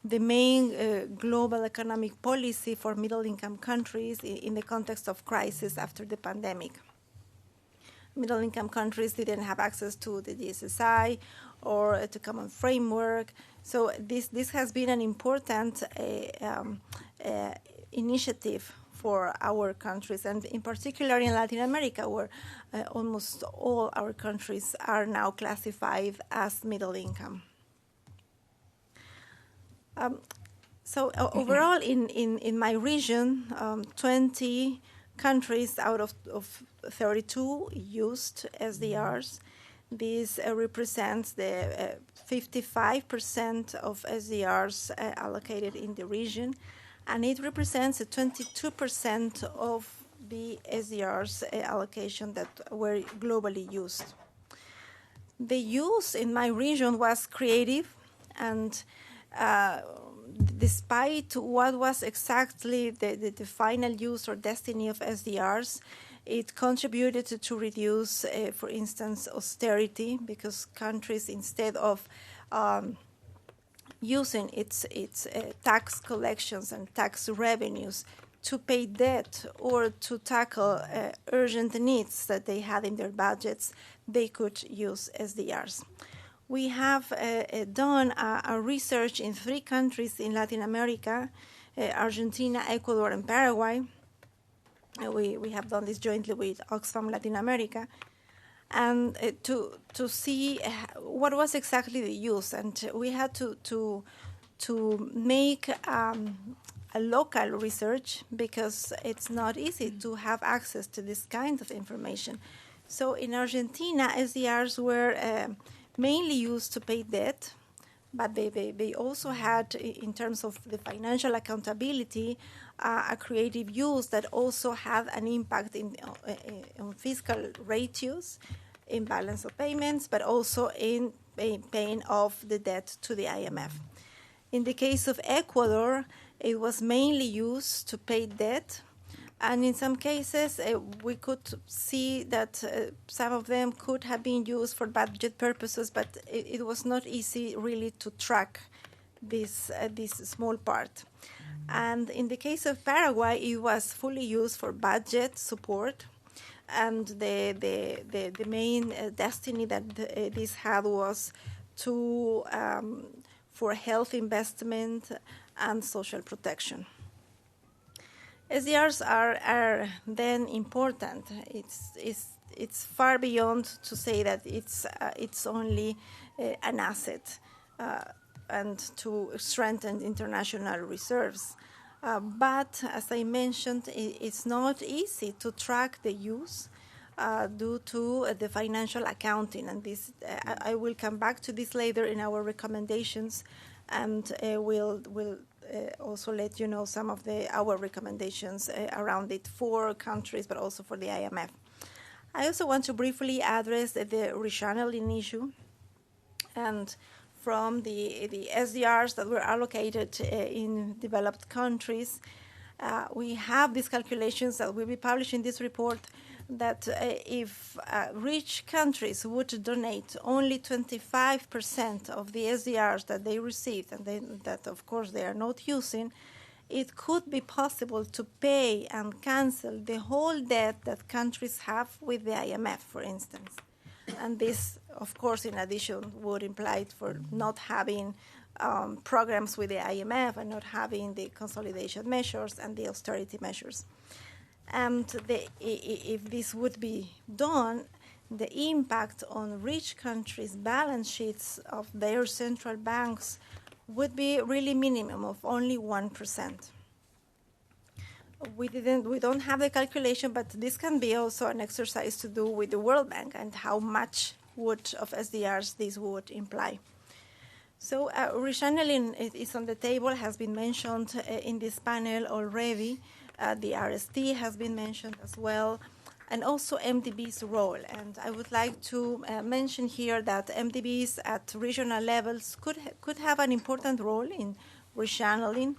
the main global economic policy for middle-income countries in the context of crisis after the pandemic. Middle-income countries didn't have access to the DSSI or to common framework. So this has been an important initiative for our countries, and in particular in Latin America, where almost all our countries are now classified as middle income. So overall, in my region, 20 countries out of 32 used SDRs. This represents the 55% of SDRs allocated in the region, and it represents 22% of the SDRs allocation that were globally used. The use in my region was creative, and despite what was exactly the final use or destiny of SDRs, it contributed to reduce, for instance, austerity, because countries, instead of using its tax collections and tax revenues to pay debt or to tackle urgent needs that they had in their budgets, they could use SDRs. We have done a research in 3 countries in Latin America, Argentina, Ecuador, and Paraguay. We have done this jointly with Oxfam Latin America, and to see what was exactly the use. And we had to make a local research, because it's not easy to have access to this kind of information. So in Argentina, SDRs were mainly used to pay debt, but they also had, in terms of the financial accountability, a creative use that also had an impact on fiscal ratios, in balance of payments, but also in paying off the debt to the IMF. In the case of Ecuador, it was mainly used to pay debt, and in some cases, we could see that some of them could have been used for budget purposes, but it was not easy really to track this small part. And in the case of Paraguay, it was fully used for budget support, and the main destiny that this had was for health investment and social protection. SDRs are then important. It's far beyond to say that it's only an asset and to strengthen international reserves. But as I mentioned, it's not easy to track the use due to the financial accounting, and this I will come back to this later in our recommendations, and we'll also let you know some of our recommendations around it for countries, but also for the IMF. I also want to briefly address the rechanneling issue, and from the SDRs that were allocated in developed countries, we have these calculations that will be published in this report, that if rich countries would donate only 25% of the SDRs that they received, and that of course they are not using, it could be possible to pay and cancel the whole debt that countries have with the IMF, for instance. And this, of course, in addition, would imply for not having programs with the IMF and not having the consolidation measures and the austerity measures. And if this would be done, the impact on rich countries' balance sheets of their central banks would be really minimum of only 1%. we don't have the calculation, but this can be also an exercise to do with the World Bank and how much of SDRs this would imply. So rechanneling is on the table, has been mentioned in this panel already. The RST has been mentioned as well, and also MDB's role. And I would like to mention here that MDBs at regional levels could have an important role in rechanneling,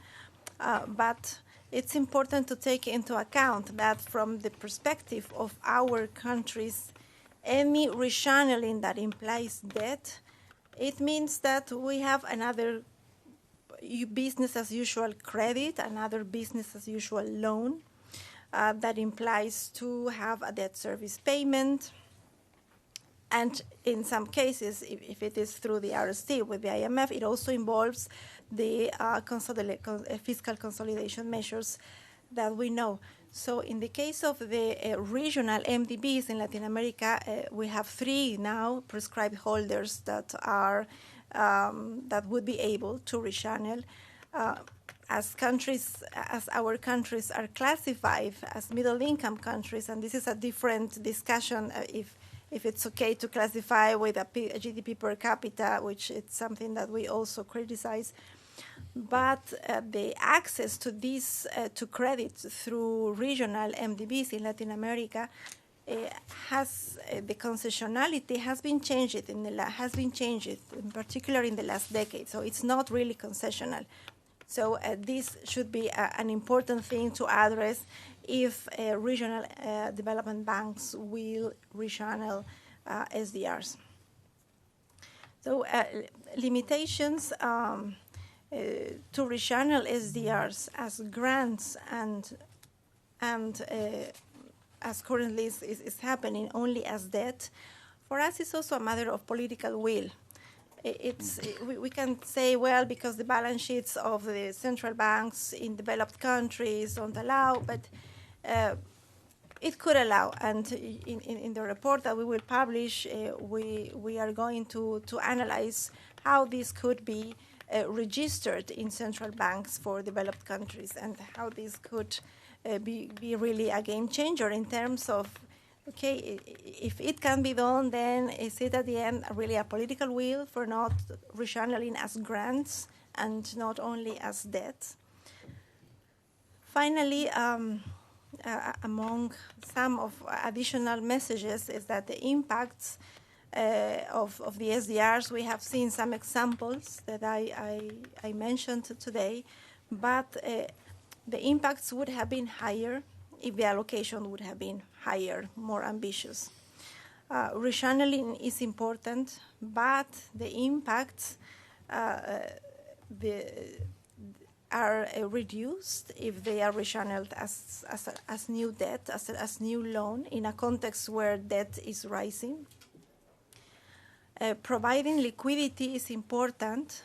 but it's important to take into account that from the perspective of our countries, any rechanneling that implies debt, it means that we have another business as usual credit, another business as usual loan that implies to have a debt service payment. And in some cases, if it is through the RST with the IMF, it also involves the fiscal consolidation measures that we know. So in the case of the regional MDBs in Latin America, we have 3 now prescribed holders that are that would be able to rechannel. As our countries are classified as middle-income countries, and this is a different discussion if it's okay to classify with a GDP per capita, which is something that we also criticize. But the access to this to credit through regional MDBs in Latin America has the concessionality has been changed in particular in the last decade. So it's not really concessional. So this should be an important thing to address if regional development banks will rechannel SDRs. So limitations to rechannel SDRs as grants and as currently is happening only as debt, for us it's also a matter of political will. We can say, well, because the balance sheets of the central banks in developed countries don't allow, but it could allow. And in the report that we will publish, we are going to analyze how this could be registered in central banks for developed countries and how this could be really a game changer in terms of, okay, if it can be done, then is it at the end really a political will for not rechanneling as grants and not only as debt? Finally, among some of additional messages is that the impacts of the SDRs, we have seen some examples that I mentioned today, but the impacts would have been higher if the allocation would have been higher, more ambitious. Rechanneling is important, but the impacts are reduced if they are rechanneled as new debt, as new loan in a context where debt is rising. Providing liquidity is important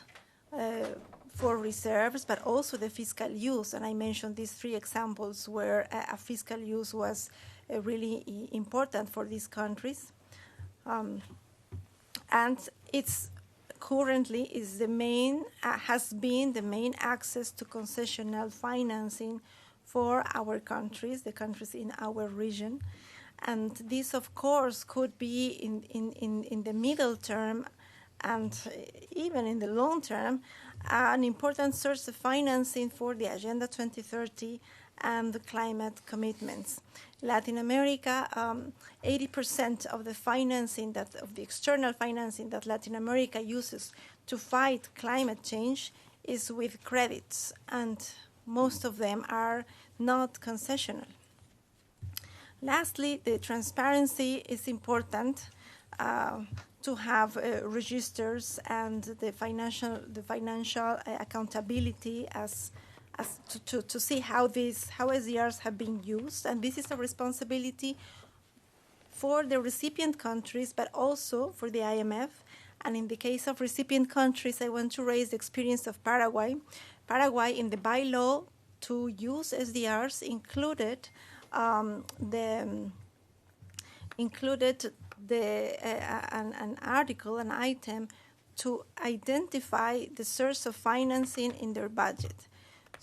for reserves, but also the fiscal use. And I mentioned these 3 examples where a fiscal use was really important for these countries. And it's currently is the main, has been the main access to concessional financing for our countries, the countries in our region. And this, of course, could be in the middle term and even in the long term, an important source of financing for the Agenda 2030 and the climate commitments. Latin America, 80% of the financing of the external financing that Latin America uses to fight climate change is with credits, and most of them are not concessional. Lastly, the transparency is important to have registers and the financial accountability to see how SDRs have been used, and this is a responsibility for the recipient countries, but also for the IMF. And in the case of recipient countries, I want to raise the experience of Paraguay. Paraguay, in the bylaw to use SDRs, included an article, an item, to identify the source of financing in their budget.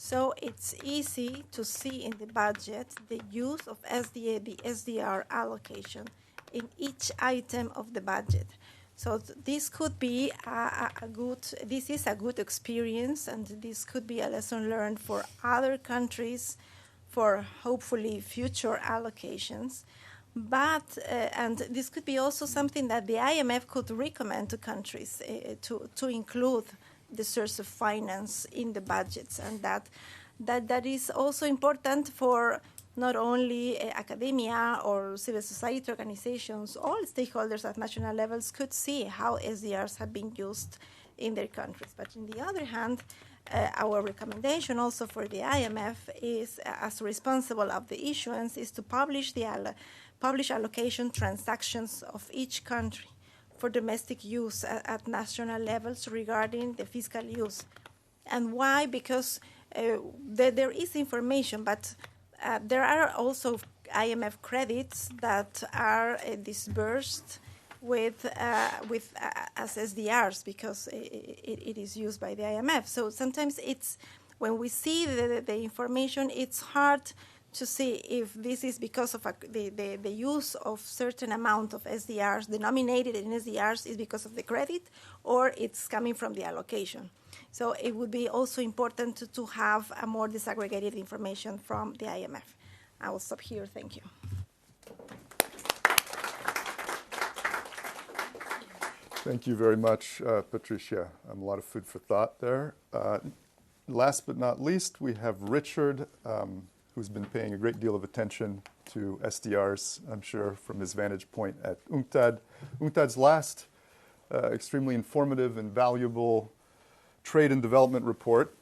So it's easy to see in the budget the use of SDA, the SDR allocation in each item of the budget. So this could be this is a good experience, and this could be a lesson learned for other countries for hopefully future allocations. But, and this could be also something that the IMF could recommend to countries to include the source of finance in the budgets, and that is also important for not only academia or civil society organizations. All stakeholders at national levels could see how SDRs have been used in their countries. But on the other hand, our recommendation also for the IMF is, as responsible of the issuance, is to publish allocation transactions of each country for domestic use at national levels regarding the fiscal use. And why? Because there is information, but there are also IMF credits that are disbursed with as SDRs because it is used by the IMF. So sometimes it's, when we see the information, it's hard to see if this is because of the use of certain amount of SDRs denominated in SDRs is because of the credit, or it's coming from the allocation. So it would be also important to have a more disaggregated information from the IMF. I will stop here. Thank you. Thank you very much, Patricia. A lot of food for thought there. Last but not least, we have Richard, who's been paying a great deal of attention to SDRs, I'm sure, from his vantage point at UNCTAD. UNCTAD's last extremely informative and valuable trade and development report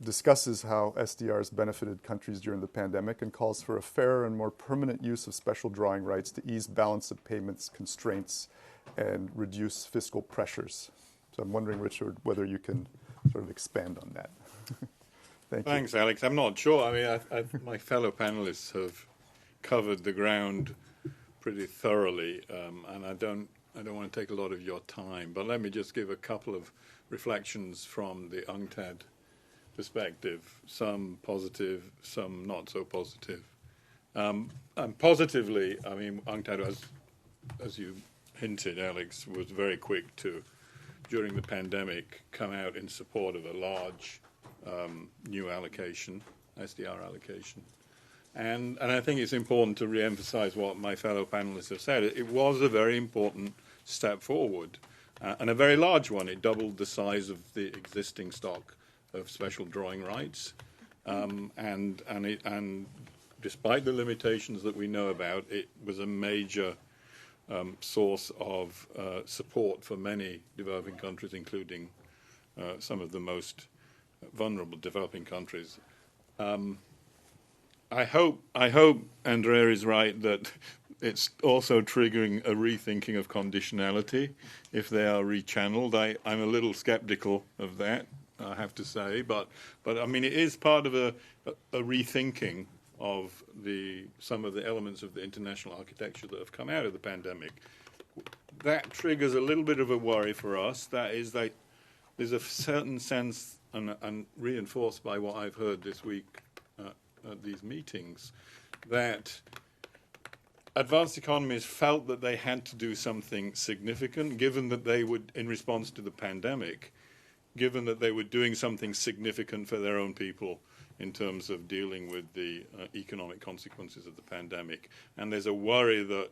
discusses how SDRs benefited countries during the pandemic and calls for a fairer and more permanent use of special drawing rights to ease balance of payments constraints and reduce fiscal pressures. So I'm wondering, Richard, whether you can sort of expand on that. Thanks, Alex. I'm not sure. I mean, my fellow panelists have covered the ground pretty thoroughly, and I don't want to take a lot of your time. But let me just give a couple of reflections from the UNCTAD perspective. Some positive, some not so positive. And positively, I mean, UNCTAD, as you hinted, Alex, was very quick to, during the pandemic, come out in support of a large new allocation, SDR allocation. And I think it's important to re-emphasize what my fellow panelists have said. It was a very important step forward, and a very large one. It doubled the size of the existing stock of special drawing rights. And despite the limitations that we know about, it was a major source of support for many developing countries, including some of the most vulnerable developing countries. I hope Andrea is right that it's also triggering a rethinking of conditionality if they are rechanneled. I'm a little skeptical of that, I have to say, but I mean, it is part of a rethinking of some of the elements of the international architecture that have come out of the pandemic. That triggers a little bit of a worry for us. That is that there's a certain sense, and reinforced by what I've heard this week at these meetings, that advanced economies felt that they had to do something significant, given that they would, in response to the pandemic, given that they were doing something significant for their own people in terms of dealing with the economic consequences of the pandemic. And there's a worry that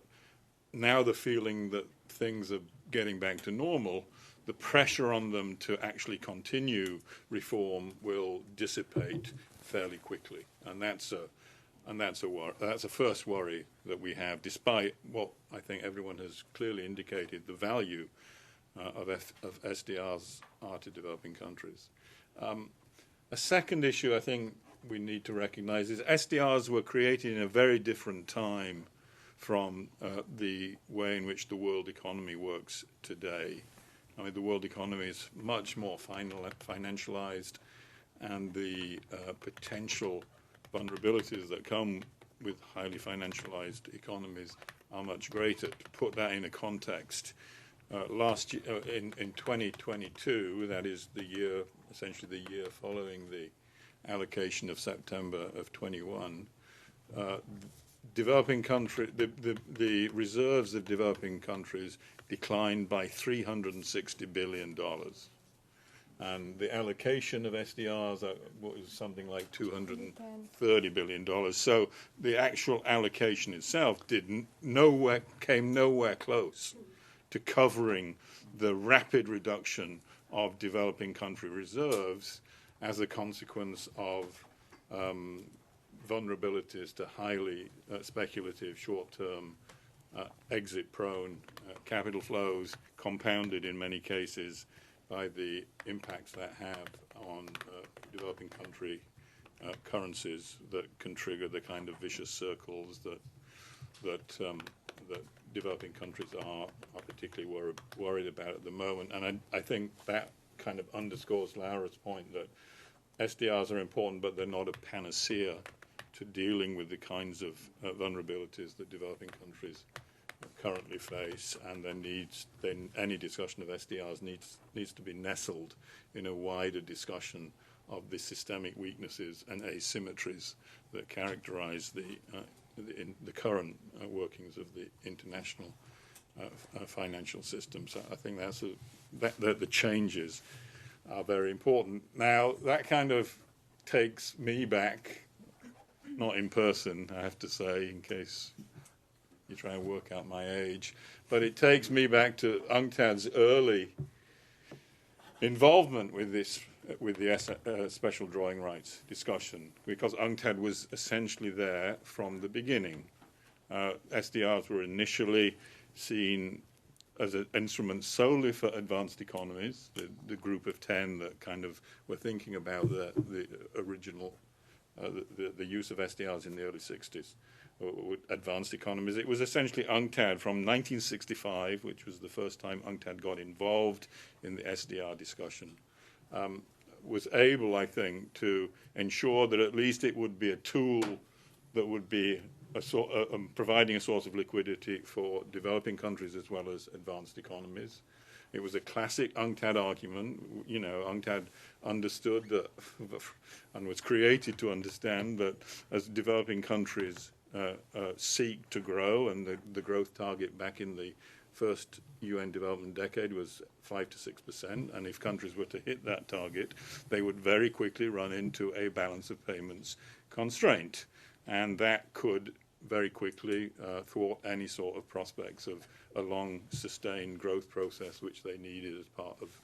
now the feeling that things are getting back to normal, the pressure on them to actually continue reform will dissipate fairly quickly. And that's a first worry that we have, despite what I think everyone has clearly indicated the value of SDRs are to developing countries. A second issue I think we need to recognize is SDRs were created in a very different time from the way in which the world economy works today. I mean, the world economy is much more financialized, and the potential vulnerabilities that come with highly financialized economies are much greater. To put that in a context, last year, in 2022, that is the year, essentially the year following the allocation of September of 21, developing country, the reserves of developing countries declined by $360 billion. And the allocation of SDRs was something like $230 billion. So the actual allocation itself came nowhere close to covering the rapid reduction of developing country reserves as a consequence of vulnerabilities to highly speculative, short-term, exit-prone capital flows, compounded in many cases by the impacts that have on developing country currencies that can trigger the kind of vicious circles that developing countries are particularly worried about at the moment. And I think that kind of underscores Lara's point that SDRs are important, but they're not a panacea to dealing with the kinds of vulnerabilities that developing countries currently face, and then any discussion of SDRs needs to be nestled in a wider discussion of the systemic weaknesses and asymmetries that characterize the current workings of the international financial system. So I think that the changes are very important. Now, that kind of takes me back, not in person, I have to say, in case you try and work out my age, but it takes me back to UNCTAD's early involvement with the special drawing rights discussion, because UNCTAD was essentially there from the beginning. SDRs were initially seen as an instrument solely for advanced economies, the group of 10 that kind of were thinking about the original, the use of SDRs in the early 60s. Advanced economies. It was essentially UNCTAD from 1965, which was the first time UNCTAD got involved in the SDR discussion, was able, I think, to ensure that at least it would be a tool that would be providing a source of liquidity for developing countries as well as advanced economies. It was a classic UNCTAD argument. You know, UNCTAD understood that and was created to understand that as developing countries seek to grow, and the growth target back in the first UN development decade was 5 to 6%, and if countries were to hit that target, they would very quickly run into a balance of payments constraint, and that could very quickly thwart any sort of prospects of a long, sustained growth process which they needed as part of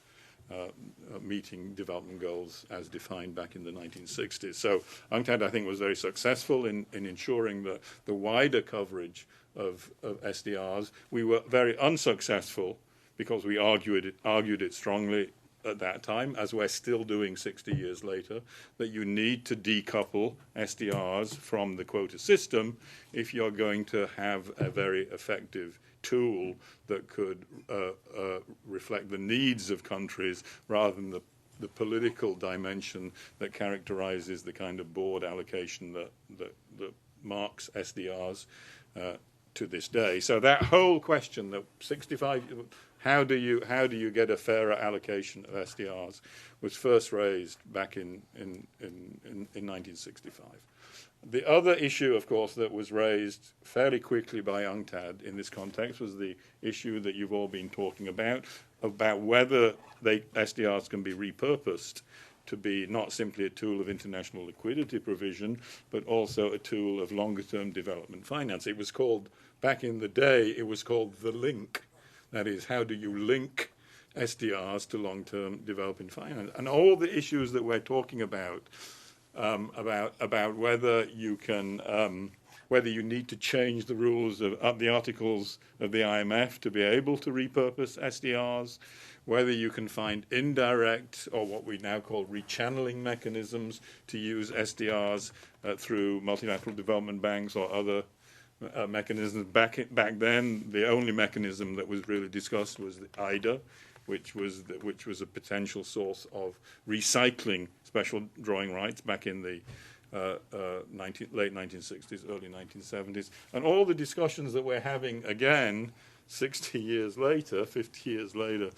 meeting development goals as defined back in the 1960s. So UNCTAD, I think, was very successful in ensuring the wider coverage of SDRs. We were very unsuccessful because we argued it strongly at that time, as we're still doing 60 years later, that you need to decouple SDRs from the quota system if you're going to have a very effective tool that could reflect the needs of countries rather than the political dimension that characterizes the kind of board allocation that marks SDRs to this day. So that whole question that 65, how do you get a fairer allocation of SDRs, was first raised back in 1965. The other issue, of course, that was raised fairly quickly by UNCTAD in this context was the issue that you've all been talking about whether SDRs can be repurposed to be not simply a tool of international liquidity provision, but also a tool of longer-term development finance. It was called, back in the day, it was called the link. That is, how do you link SDRs to long-term development finance? And all the issues that we're talking about whether you can, whether you need to change the rules of the articles of the IMF to be able to repurpose SDRs, whether you can find indirect or what we now call rechanneling mechanisms to use SDRs through multilateral development banks or other mechanisms. Back then, the only mechanism that was really discussed was the IDA, which was a potential source of recycling special drawing rights back in the late 1960s, early 1970s. And all the discussions that we're having again 60 years later, 50 years later,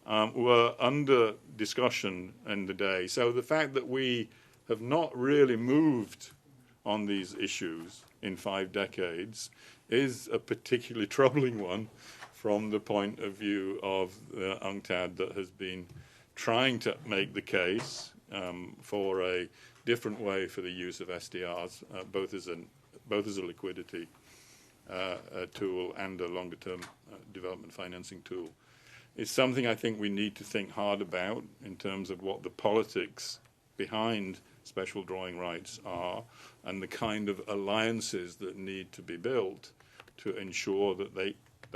were under discussion in the day. So the fact that we have not really moved on these issues in 5 decades is a particularly troubling one from the point of view of the UNCTAD that has been trying to make the case for a different way for the use of SDRs, both as a liquidity tool and a longer-term development financing tool. It's something I think we need to think hard about in terms of what the politics behind special drawing rights are and the kind of alliances that need to be built to ensure that they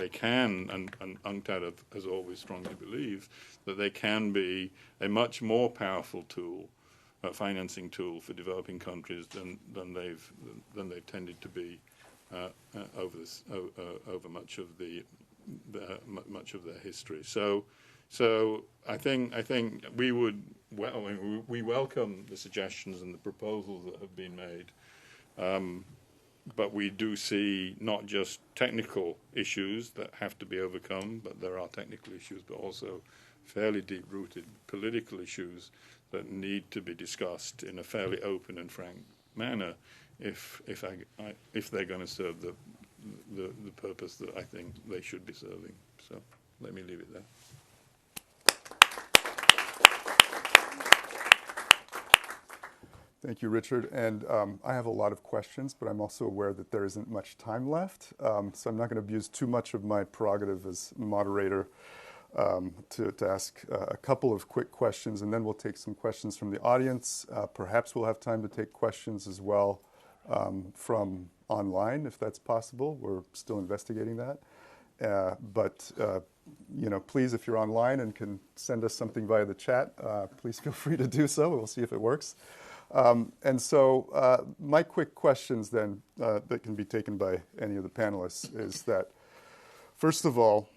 can, and UNCTAD has always strongly believed, that they can be a much more powerful tool, financing tool for developing countries than they've tended to be over much of their history. So I think we would we welcome the suggestions and the proposals that have been made, but we do see not just technical issues that have to be overcome, but there are technical issues, but also fairly deep-rooted political issues that need to be discussed in a fairly open and frank manner if they're going to serve the purpose that I think they should be serving. So let me leave it there. Thank you, Richard. And I have a lot of questions, but I'm also aware that there isn't much time left. So I'm not going to abuse too much of my prerogative as moderator to ask a couple of quick questions, and then we'll take some questions from the audience. Perhaps we'll have time to take questions as well from online, if that's possible. We're still investigating that. But please, if you're online and can send us something via the chat, please feel free to do so. We'll see if it works. And so my quick questions then that can be taken by any of the panelists is that, first of all,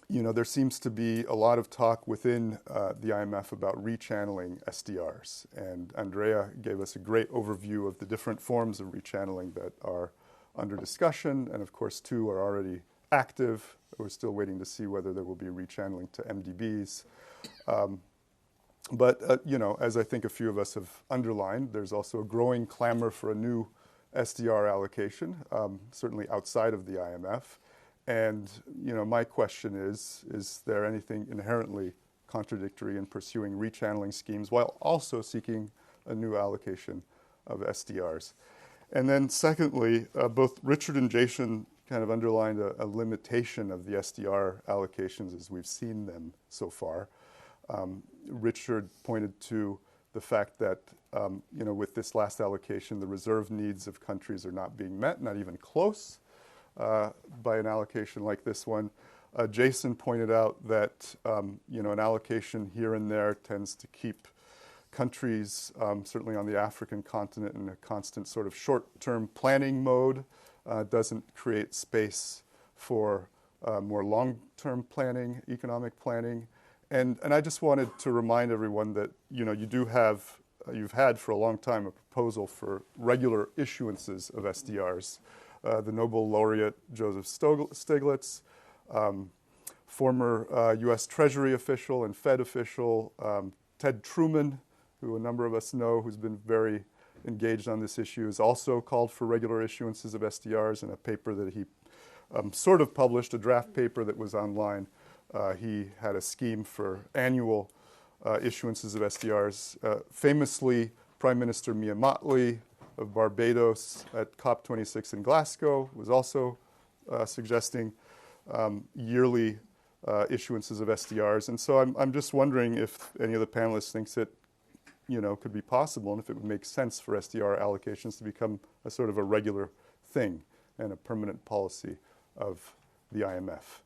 there seems to be a lot of talk within the IMF about rechanneling SDRs. And Andrea gave us a great overview of the different forms of rechanneling that are under discussion. And of course, 2 are already active. We're still waiting to see whether there will be rechanneling to MDBs. But as I think a few of us have underlined, there's also a growing clamor for a new SDR allocation, certainly outside of the IMF. And, my question is there anything inherently contradictory in pursuing rechanneling schemes while also seeking a new allocation of SDRs? And then secondly, both Richard and Jason kind of underlined a limitation of the SDR allocations as we've seen them so far. Richard pointed to the fact that, with this last allocation, the reserve needs of countries are not being met, not even close, by an allocation like this one. Jason pointed out that, an allocation here and there tends to keep countries, certainly on the African continent, in a constant sort of short-term planning mode, doesn't create space for more long-term planning, economic planning. And I just wanted to remind everyone that, you've had for a long time a proposal for regular issuances of SDRs. The Nobel laureate Joseph Stiglitz, former U.S. Treasury official and Fed official Ted Truman, who a number of us know, who's been very engaged on this issue, has also called for regular issuances of SDRs in a paper that he sort of published, a draft paper that was online. He had a scheme for annual issuances of SDRs. Famously, Prime Minister Mia Mottley of Barbados at COP26 in Glasgow was also suggesting yearly issuances of SDRs. And so I'm just wondering if any of the panelists thinks it could be possible and if it would make sense for SDR allocations to become a sort of a regular thing and a permanent policy of the IMF.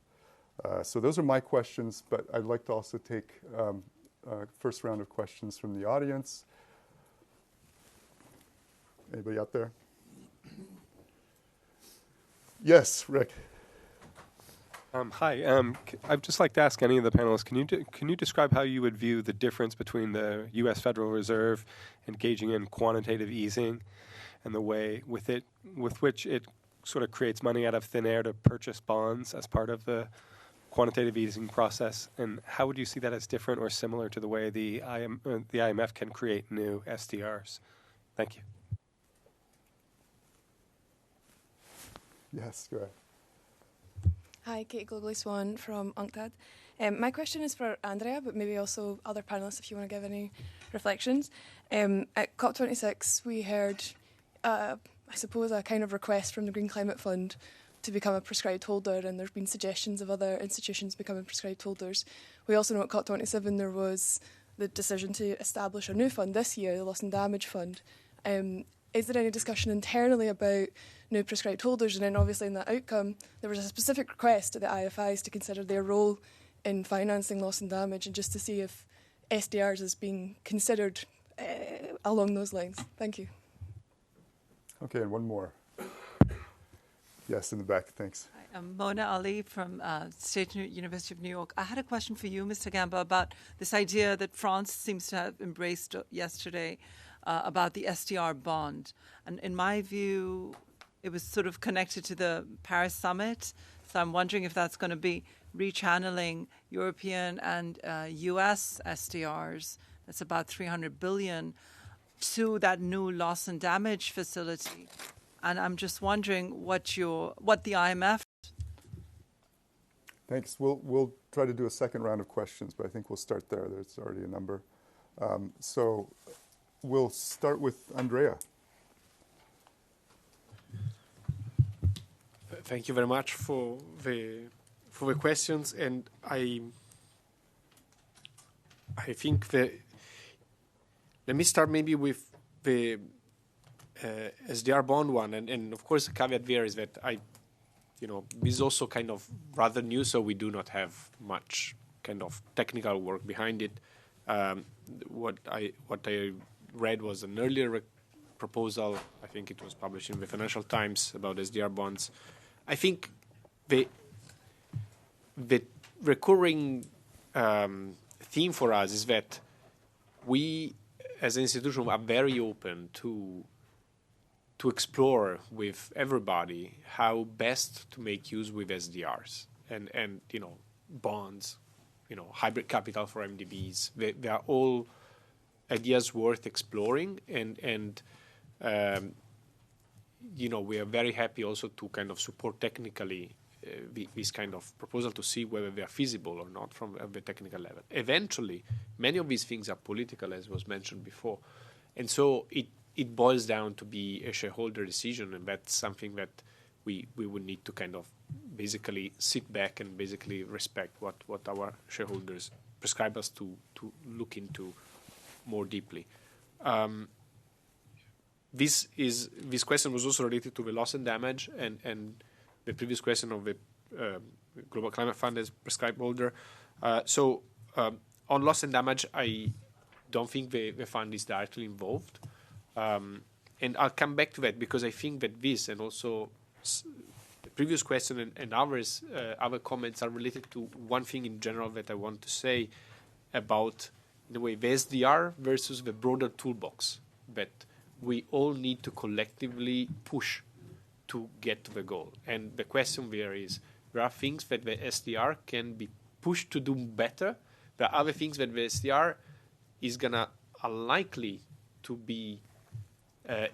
So those are my questions, but I'd like to also take a first round of questions from the audience. Anybody out there? Yes, Rick. Hi. I'd just like to ask any of the panelists, can you describe how you would view the difference between the U.S. Federal Reserve engaging in quantitative easing and the way with which it sort of creates money out of thin air to purchase bonds as part of the quantitative easing process, and how would you see that as different or similar to the way the IMF can create new SDRs? Thank you. Yes, go ahead. Hi, Kate Globally-Swan from UNCTAD. My question is for Andrea, but maybe also other panelists if you want to give any reflections. At COP26, we heard, I suppose, a kind of request from the Green Climate Fund to become a prescribed holder, and there's been suggestions of other institutions becoming prescribed holders. We also know at COP27 there was the decision to establish a new fund this year, the Loss and Damage Fund. Is there any discussion internally about new prescribed holders? And then obviously in that outcome, there was a specific request to the IFIs to consider their role in financing loss and damage, and just to see if SDRs is being considered along those lines. Thank you. Okay, and one more. Yes, in the back, thanks. Hi, I'm Mona Ali from State University of New York. I had a question for you, Mr. Gamba, about this idea that France seems to have embraced yesterday about the SDR bond. And in my view, it was sort of connected to the Paris summit. So I'm wondering if that's going to be rechanneling European and US SDRs, that's about 300 billion, to that new loss and damage facility. And I'm just wondering what the IMF... Thanks. We'll try to do a second round of questions, but I think we'll start there. There's already a number. So we'll start with Andrea. Thank you very much for the questions, and I think let me start maybe with the SDR bond one, and of course the caveat there is that this is also kind of rather new, so we do not have much kind of technical work behind it. What I read was an earlier proposal. I think it was published in the Financial Times about SDR bonds. I think the recurring theme for us is that we, as an institution, are very open to explore with everybody how best to make use with SDRs and bonds, hybrid capital for MDBs. They are all ideas worth exploring, and we are very happy also to kind of support technically this kind of proposal to see whether they are feasible or not from the technical level. Eventually, many of these things are political, as was mentioned before, and so it boils down to be a shareholder decision, and that's something that we would need to kind of basically sit back and basically respect what our shareholders prescribe us to look into more deeply. This question was also related to the loss and damage, and the previous question of the Global Climate Fund as prescribed holder. So on loss and damage, I don't think the fund is directly involved. And I'll come back to that because I think that this and also the previous question and others, other comments are related to one thing in general that I want to say about, in a way, the SDR versus the broader toolbox that we all need to collectively push to get to the goal. And the question there is, there are things that the SDR can be pushed to do better. There are other things that the SDR is unlikely to be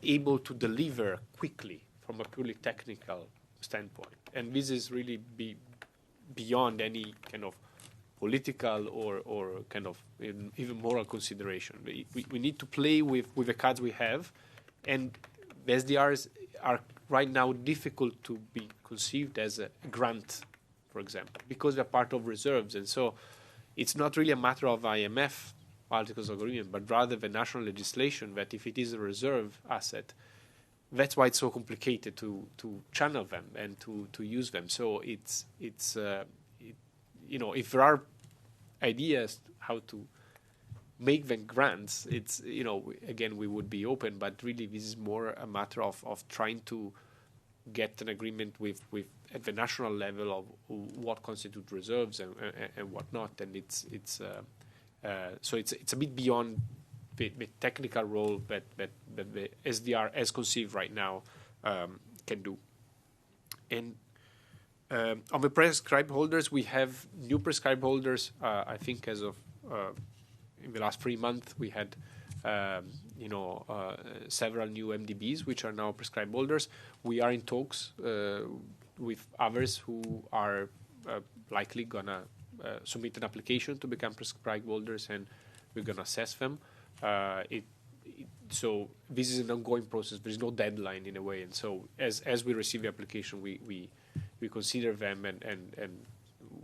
able to deliver quickly from a purely technical standpoint. And this is really beyond any kind of political or kind of even moral consideration. We need to play with the cards we have, and the SDRs are right now difficult to be conceived as a grant, for example, because they're part of reserves. And so it's not really a matter of IMF articles of agreement, but rather the national legislation that if it is a reserve asset, that's why it's so complicated to channel them and to use them. So it's if there are ideas how to make them grants, it's again we would be open, but really this is more a matter of trying to get an agreement with at the national level of what constitute reserves and what not, and so it's a bit beyond the technical role that the SDR as conceived right now can do. And On the prescribed holders, we have new prescribed holders. I think as of in the last 3 months, we had several new MDBs, which are now prescribed holders. We are in talks with others who are likely gonna submit an application to become prescribed holders, and we're gonna assess them. So this is an ongoing process. There is no deadline in a way, and so as we receive the application, we consider them and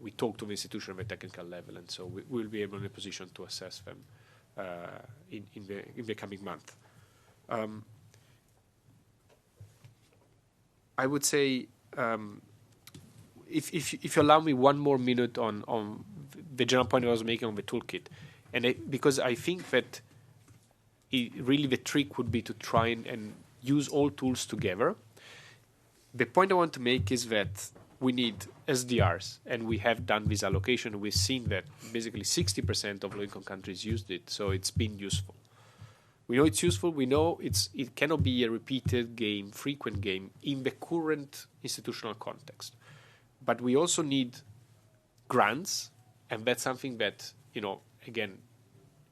we talk to the institution at a technical level, and so we will be able in a position to assess them in the coming month. I would say, if you allow me 1 more minute on the general point I was making on the toolkit, and because I think that really the trick would be to try and use all tools together. The point I want to make is that we need SDRs, and we have done this allocation. We've seen that basically 60% of low-income countries used it, so it's been useful. We know it's useful. We know it cannot be a repeated game, frequent game in the current institutional context. But we also need grants, and that's something that, again,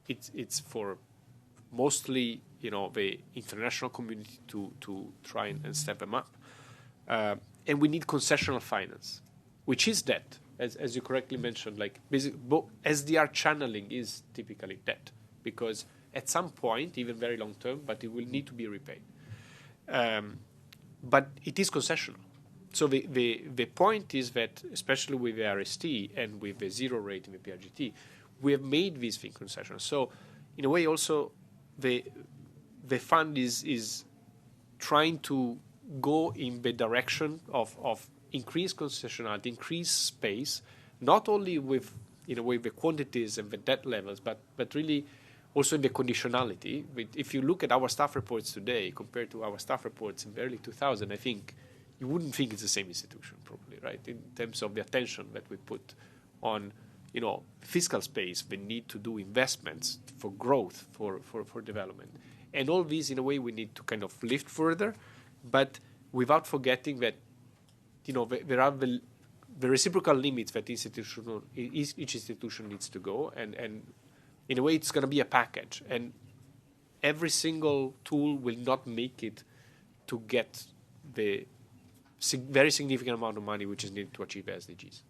it's for mostly, the international community to try and step them up. And we need concessional finance, which is debt, as you correctly mentioned. Like SDR channeling is typically debt, because at some point, even very long term, but it will need to be repaid. But it is concessional. So the point is that, especially with the RST and with the zero rate in the PRGT, we have made this thing concessional. So in a way, also the fund is trying to go in the direction of increased concessionality, increased space, not only with, in a way, the quantities and the debt levels, but really also in the conditionality. If you look at our staff reports today compared to our staff reports in the early 2000, I think you wouldn't think it's the same institution, probably, right? In terms of the attention that we put on, fiscal space, the need to do investments for growth, for development. And all these, in a way, we need to kind of lift further, but without forgetting that, there are the reciprocal limits that each institution needs to go, and in a way, it's going to be a package. And every single tool will not make it to get the very significant amount of money which is needed to achieve SDGs.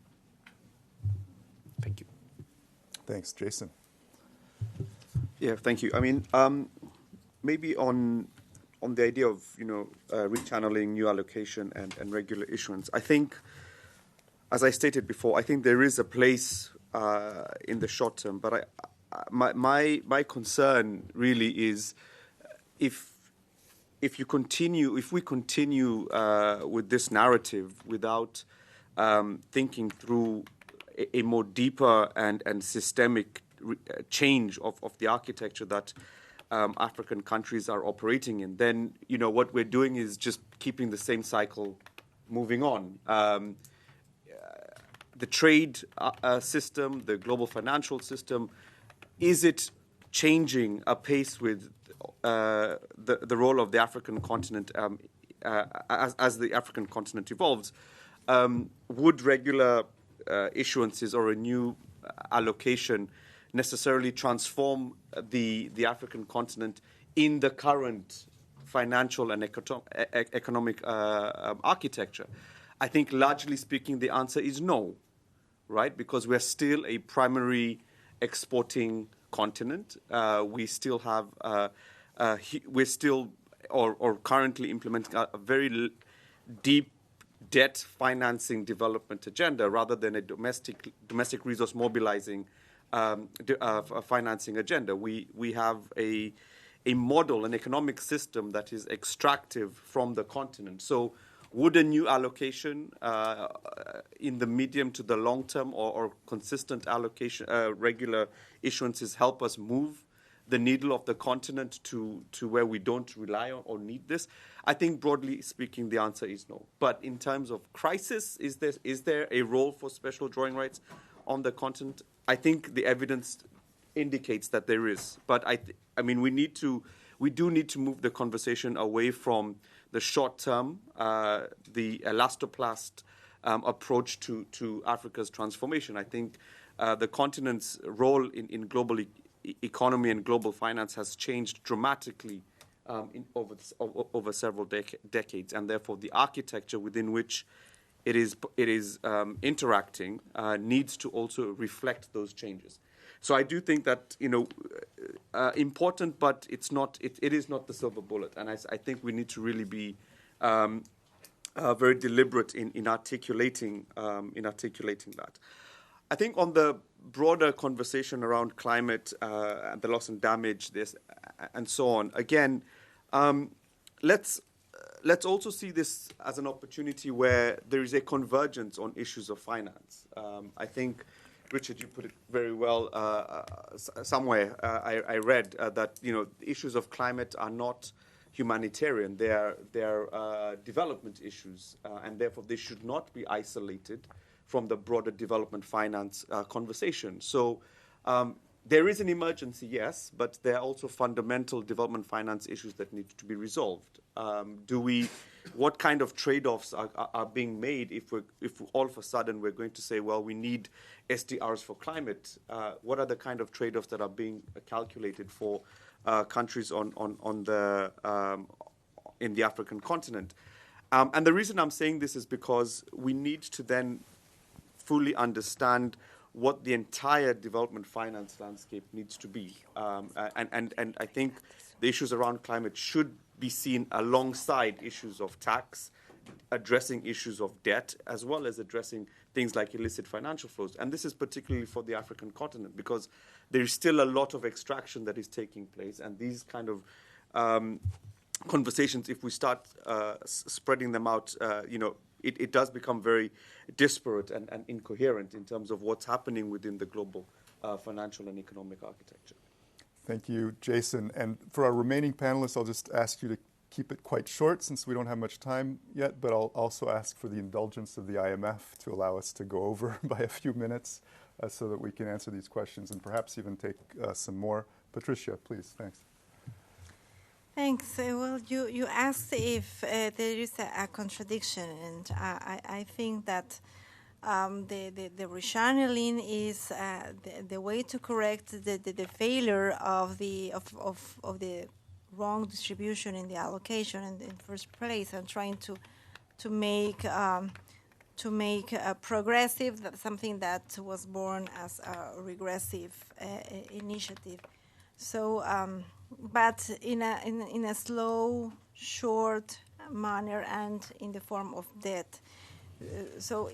Thank you. Thanks, Jason. Yeah, thank you. I mean, maybe on the idea of rechanneling, new allocation, and regular issuance, I think, as I stated before, I think there is a place in the short term. But my concern really is if we continue with this narrative without thinking through a more deeper and systemic change of the architecture that African countries are operating in, then what we're doing is just keeping the same cycle moving on. The trade system, the global financial system, is it changing apace with the role of the African continent as the African continent evolves? Would regular issuances or a new allocation necessarily transform the African continent in the current financial and economic architecture? I think, largely speaking, the answer is no, right? Because we're still a primary exporting continent. We still have, we're still or currently implementing a very deep debt financing development agenda rather than a domestic resource mobilizing financing agenda. We have a model, an economic system that is extractive from the continent. So would a new allocation in the medium to the long term or consistent allocation, regular issuances help us move the needle of the continent to where we don't rely on or need this? I think, broadly speaking, the answer is no. But in terms of crisis, is there a role for special drawing rights on the continent? I think the evidence indicates that there is. But I mean, we do need to move the conversation away from the short term, the elastoplast approach to Africa's transformation. I think the continent's role in global economy and global finance has changed dramatically over several decades, and therefore the architecture within which it is interacting needs to also reflect those changes. So I do think that important, but it's not. It is not the silver bullet, and I think we need to really be very deliberate in articulating that. I think on the broader conversation around climate and the loss and damage, this and so on. Again, let's also see this as an opportunity where there is a convergence on issues of finance. I think, Richard, you put it very well somewhere. I read that the issues of climate are not humanitarian; they are development issues, and therefore they should not be isolated from the broader development finance conversation. So there is an emergency, yes, but there are also fundamental development finance issues that need to be resolved. What kind of trade-offs are being made if all of a sudden we're going to say, well, we need SDRs for climate? What are the kind of trade-offs that are being calculated for countries in the African continent? And the reason I'm saying this is because we need to then fully understand what the entire development finance landscape needs to be. And I think the issues around climate should be seen alongside issues of tax, addressing issues of debt, as well as addressing things like illicit financial flows. And this is particularly for the African continent, because there is still a lot of extraction that is taking place. And these kind of conversations, if we start spreading them out, it does become very disparate and incoherent in terms of what's happening within the global financial and economic architecture. Thank you, Jason. And for our remaining panelists, I'll just ask you to keep it quite short since we don't have much time yet, but I'll also ask for the indulgence of the IMF to allow us to go over by a few minutes so that we can answer these questions and perhaps even take some more. Patricia, please. Thanks. Thanks. Well, you asked if there is a contradiction, and I think that the rechanneling is the way to correct the failure of the wrong distribution in the allocation in the first place, and trying to make a progressive something that was born as a regressive initiative. So, but in a slow, short manner and in the form of debt. So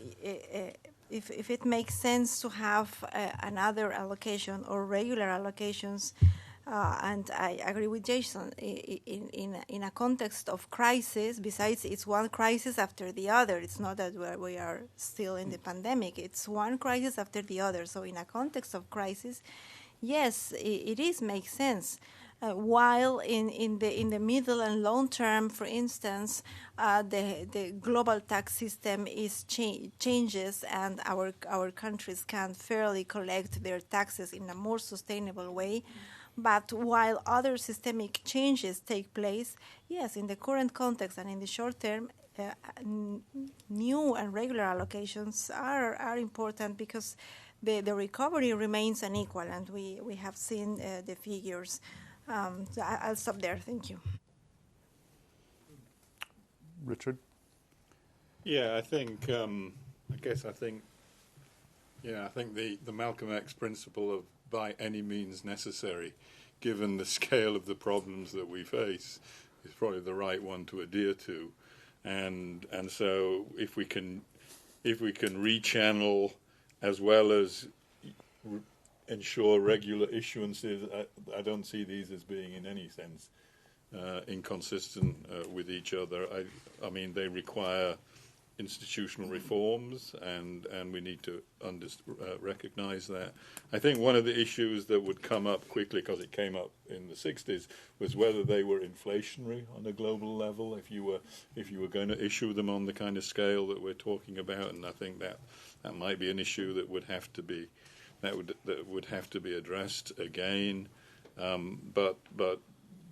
if it makes sense to have another allocation or regular allocations, and I agree with Jason, in a context of crisis, besides it's one crisis after the other, it's not that we are still in the pandemic, it's one crisis after the other. So in a context of crisis, yes, it makes sense. While in the middle and long term, for instance, the global tax system is changes, and our countries can fairly collect their taxes in a more sustainable way. But while other systemic changes take place, yes, in the current context and in the short term, new and regular allocations are important, because the recovery remains unequal, and we have seen the figures. So I'll stop there. Thank you. Richard? Yeah, I think the Malcolm X principle of by any means necessary, given the scale of the problems that we face, is probably the right one to adhere to. And so if we can rechannel as well as ensure regular issuances, I don't see these as being in any sense inconsistent with each other. I mean, they require institutional reforms, and we need to recognize that. I think one of the issues that would come up quickly, because it came up in the 60s, was whether they were inflationary on a global level, if you were going to issue them on the kind of scale that we're talking about. And I think that might be an issue that would have to be addressed again. But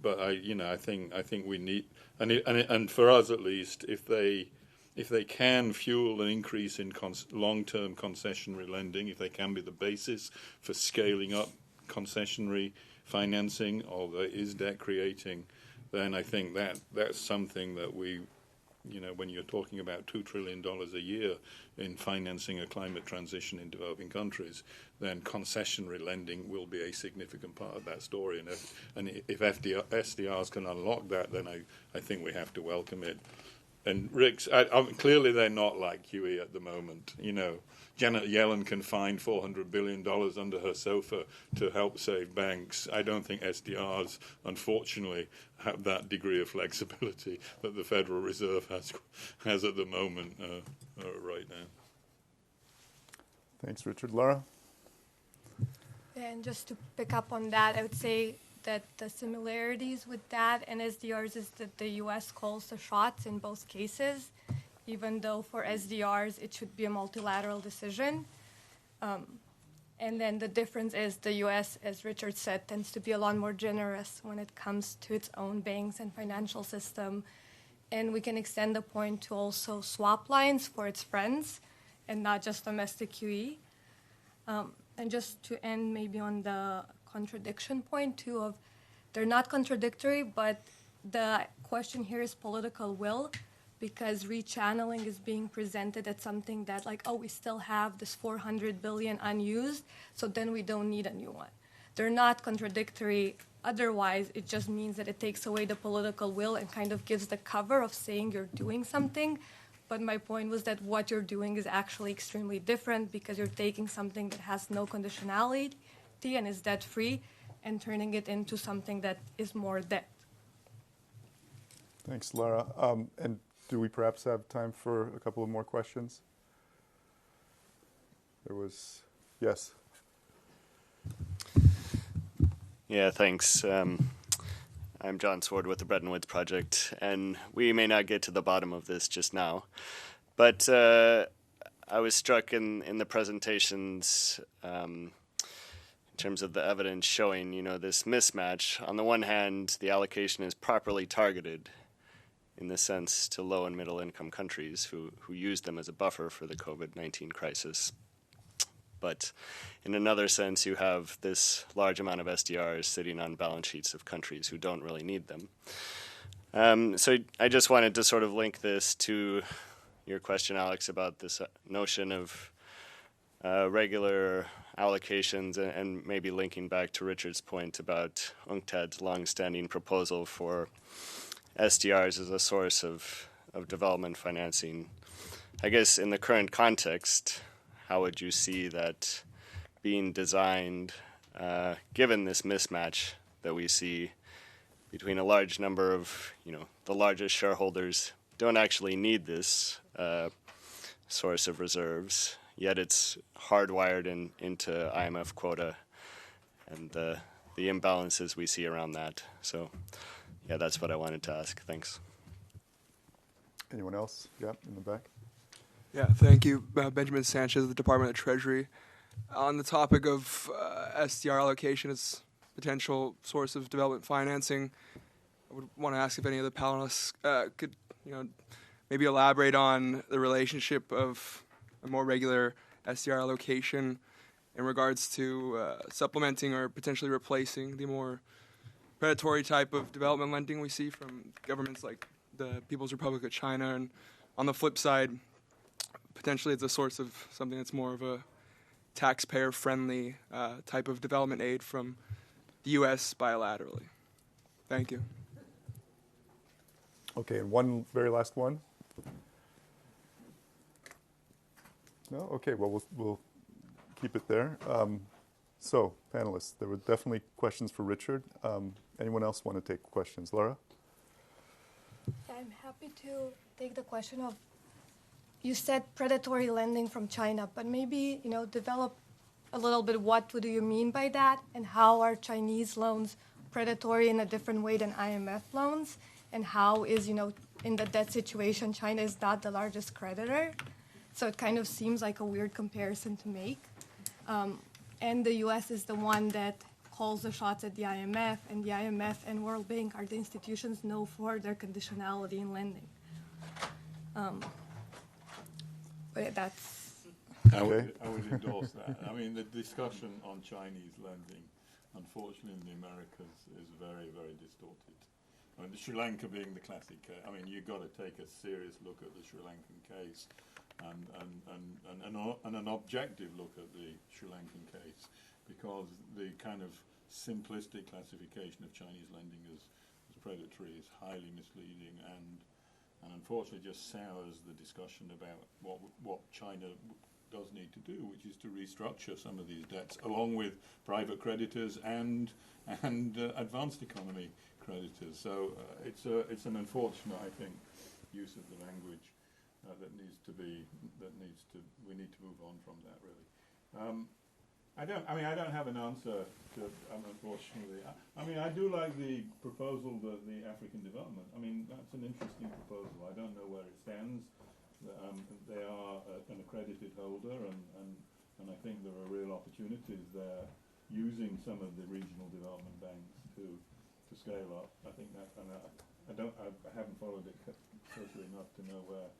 I think we need, and for us at least, if if they can fuel an increase in long-term concessionary lending, if they can be the basis for scaling up concessionary financing, or there is debt creating, then I think that's something that we, when you're talking about $2 trillion a year in financing a climate transition in developing countries, then concessionary lending will be a significant part of that story. And if SDRs can unlock that, then I think we have to welcome it. And Rick's, clearly they're not like QE at the moment. Janet Yellen can find $400 billion under her sofa to help save banks. I don't think SDRs, unfortunately, have that degree of flexibility that the Federal Reserve has at the moment right now. Thanks, Richard. Lara? And just to pick up on that, I would say that the similarities with that and SDRs is that the U.S. calls the shots in both cases, even though for SDRs it should be a multilateral decision. And then the difference is the U.S., as Richard said, tends to be a lot more generous when it comes to its own banks and financial system. And we can extend the point to also swap lines for its friends and not just domestic QE. And just to end maybe on the contradiction point too, of they're not contradictory, but the question here is political will, because rechanneling is being presented as something that like, oh, we still have this 400 billion unused, so then we don't need a new one. They're not contradictory otherwise. It just means that it takes away the political will and kind of gives the cover of saying you're doing something. But my point was that what you're doing is actually extremely different, because you're taking something that has no conditionality and is debt-free and turning it into something that is more debt. Thanks, Lara. And do we perhaps have time for a couple of more questions? Yes. Yeah, thanks. I'm John Sword with the Bretton Woods Project, and we may not get to the bottom of this just now, but I was struck in the presentations in terms of the evidence showing, this mismatch. On the one hand, the allocation is properly targeted in the sense to low and middle income countries who use them as a buffer for the COVID-19 crisis. But in another sense, you have this large amount of SDRs sitting on balance sheets of countries who don't really need them. So I just wanted to sort of link this to your question, Alex, about this notion of regular allocations, and maybe linking back to Richard's point about UNCTAD's longstanding proposal for SDRs as a source of development financing. I guess in the current context, how would you see that being designed, given this mismatch that we see between a large number of, the largest shareholders don't actually need this source of reserves, yet it's hardwired into IMF quota and the imbalances we see around that. So, yeah, that's what I wanted to ask. Thanks. Anyone else? Yeah, in the back. Yeah, thank you. Benjamin Sanchez of the Department of Treasury. On the topic of SDR allocation as potential source of development financing, I would want to ask if any of the panelists could, maybe elaborate on the relationship of a more regular SDR allocation in regards to supplementing or potentially replacing the more predatory type of development lending we see from governments like the People's Republic of China, and on the flip side, potentially it's a source of something that's more of a taxpayer-friendly type of development aid from the U.S. bilaterally. Thank you. Okay, and one very last one. No? Okay, well, we'll keep it there. So, panelists, there were definitely questions for Richard. Anyone else want to take questions? Lara? I'm happy to take the question of, you said predatory lending from China, but maybe, develop a little bit what do you mean by that, and how are Chinese loans predatory in a different way than IMF loans, and how is, in the debt situation, China is not the largest creditor. So it kind of seems like a weird comparison to make. And the U.S. is the one that calls the shots at the IMF, and the IMF and World Bank are the institutions known for their conditionality in lending. that's I Okay. would endorse that. I mean, the discussion on Chinese lending, unfortunately, in the Americas is very, very distorted. I mean, Sri Lanka being the classic case, I mean, you've got to take a serious look at the Sri Lankan case and an objective look at the Sri Lankan case, because the kind of simplistic classification of Chinese lending as predatory is highly misleading and unfortunately just sours the discussion about what China does need to do, which is to restructure some of these debts along with private creditors and advanced economy creditors. So it's an unfortunate, I think, use of the language we need to move on from that, really. I don't have an answer to, unfortunately. I mean, I do like the proposal that the African development. I mean, that's an interesting proposal. I don't know where it stands. They are an accredited holder, and I think there are real opportunities there using some of the regional development banks to scale up. I think that, and I haven't followed it closely enough to know where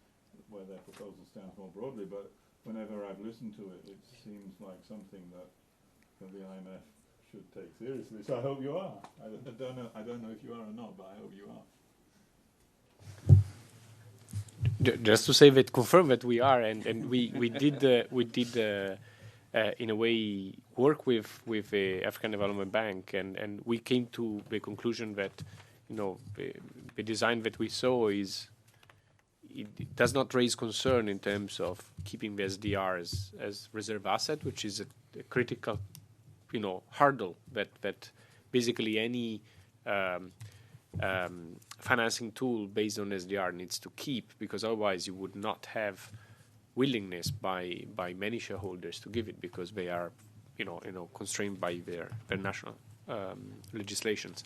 their proposal stands more broadly, but whenever I've listened to it, it seems like something that the IMF should take seriously. So I hope you are. I don't know if you are or not, but I hope you are. Just to say that, confirm that we are, and we did in a way work with the African Development Bank, and we came to the conclusion that the design that we saw it does not raise concern in terms of keeping the SDR as reserve asset, which is a critical hurdle that basically any financing tool based on SDR needs to keep, because otherwise you would not have willingness by many shareholders to give it, because they are constrained by their national legislations.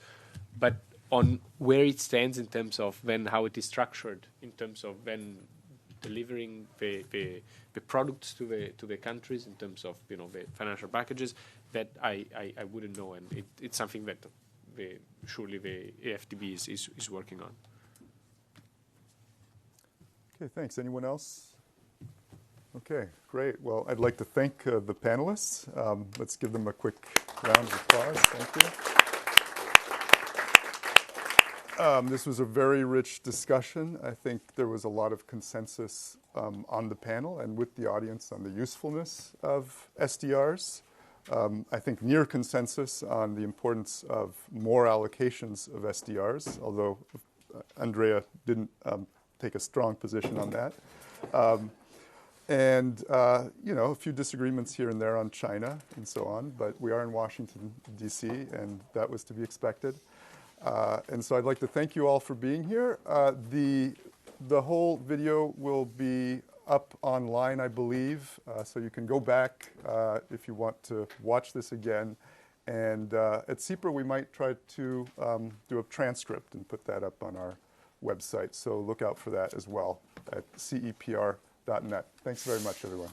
But on where it stands in terms of then how it is structured, in terms of then delivering the products to the countries, in terms of the financial packages, that I wouldn't know, and it's something that surely the AFDB is working on. Okay, thanks. Anyone else? Okay, great. Well, I'd like to thank the panelists. Let's give them a quick round of applause. Thank you. This was a very rich discussion. I think there was a lot of consensus on the panel and with the audience on the usefulness of SDRs. I think near consensus on the importance of more allocations of SDRs, although Andrea didn't take a strong position on that. And a few disagreements here and there on China and so on, but we are in Washington, D.C., and that was to be expected. And so I'd like to thank you all for being here. The whole video will be up online, I believe, so you can go back if you want to watch this again. And at CEPR, we might try to do a transcript and put that up on our website. So look out for that as well at CEPR.net. Thanks very much, everyone.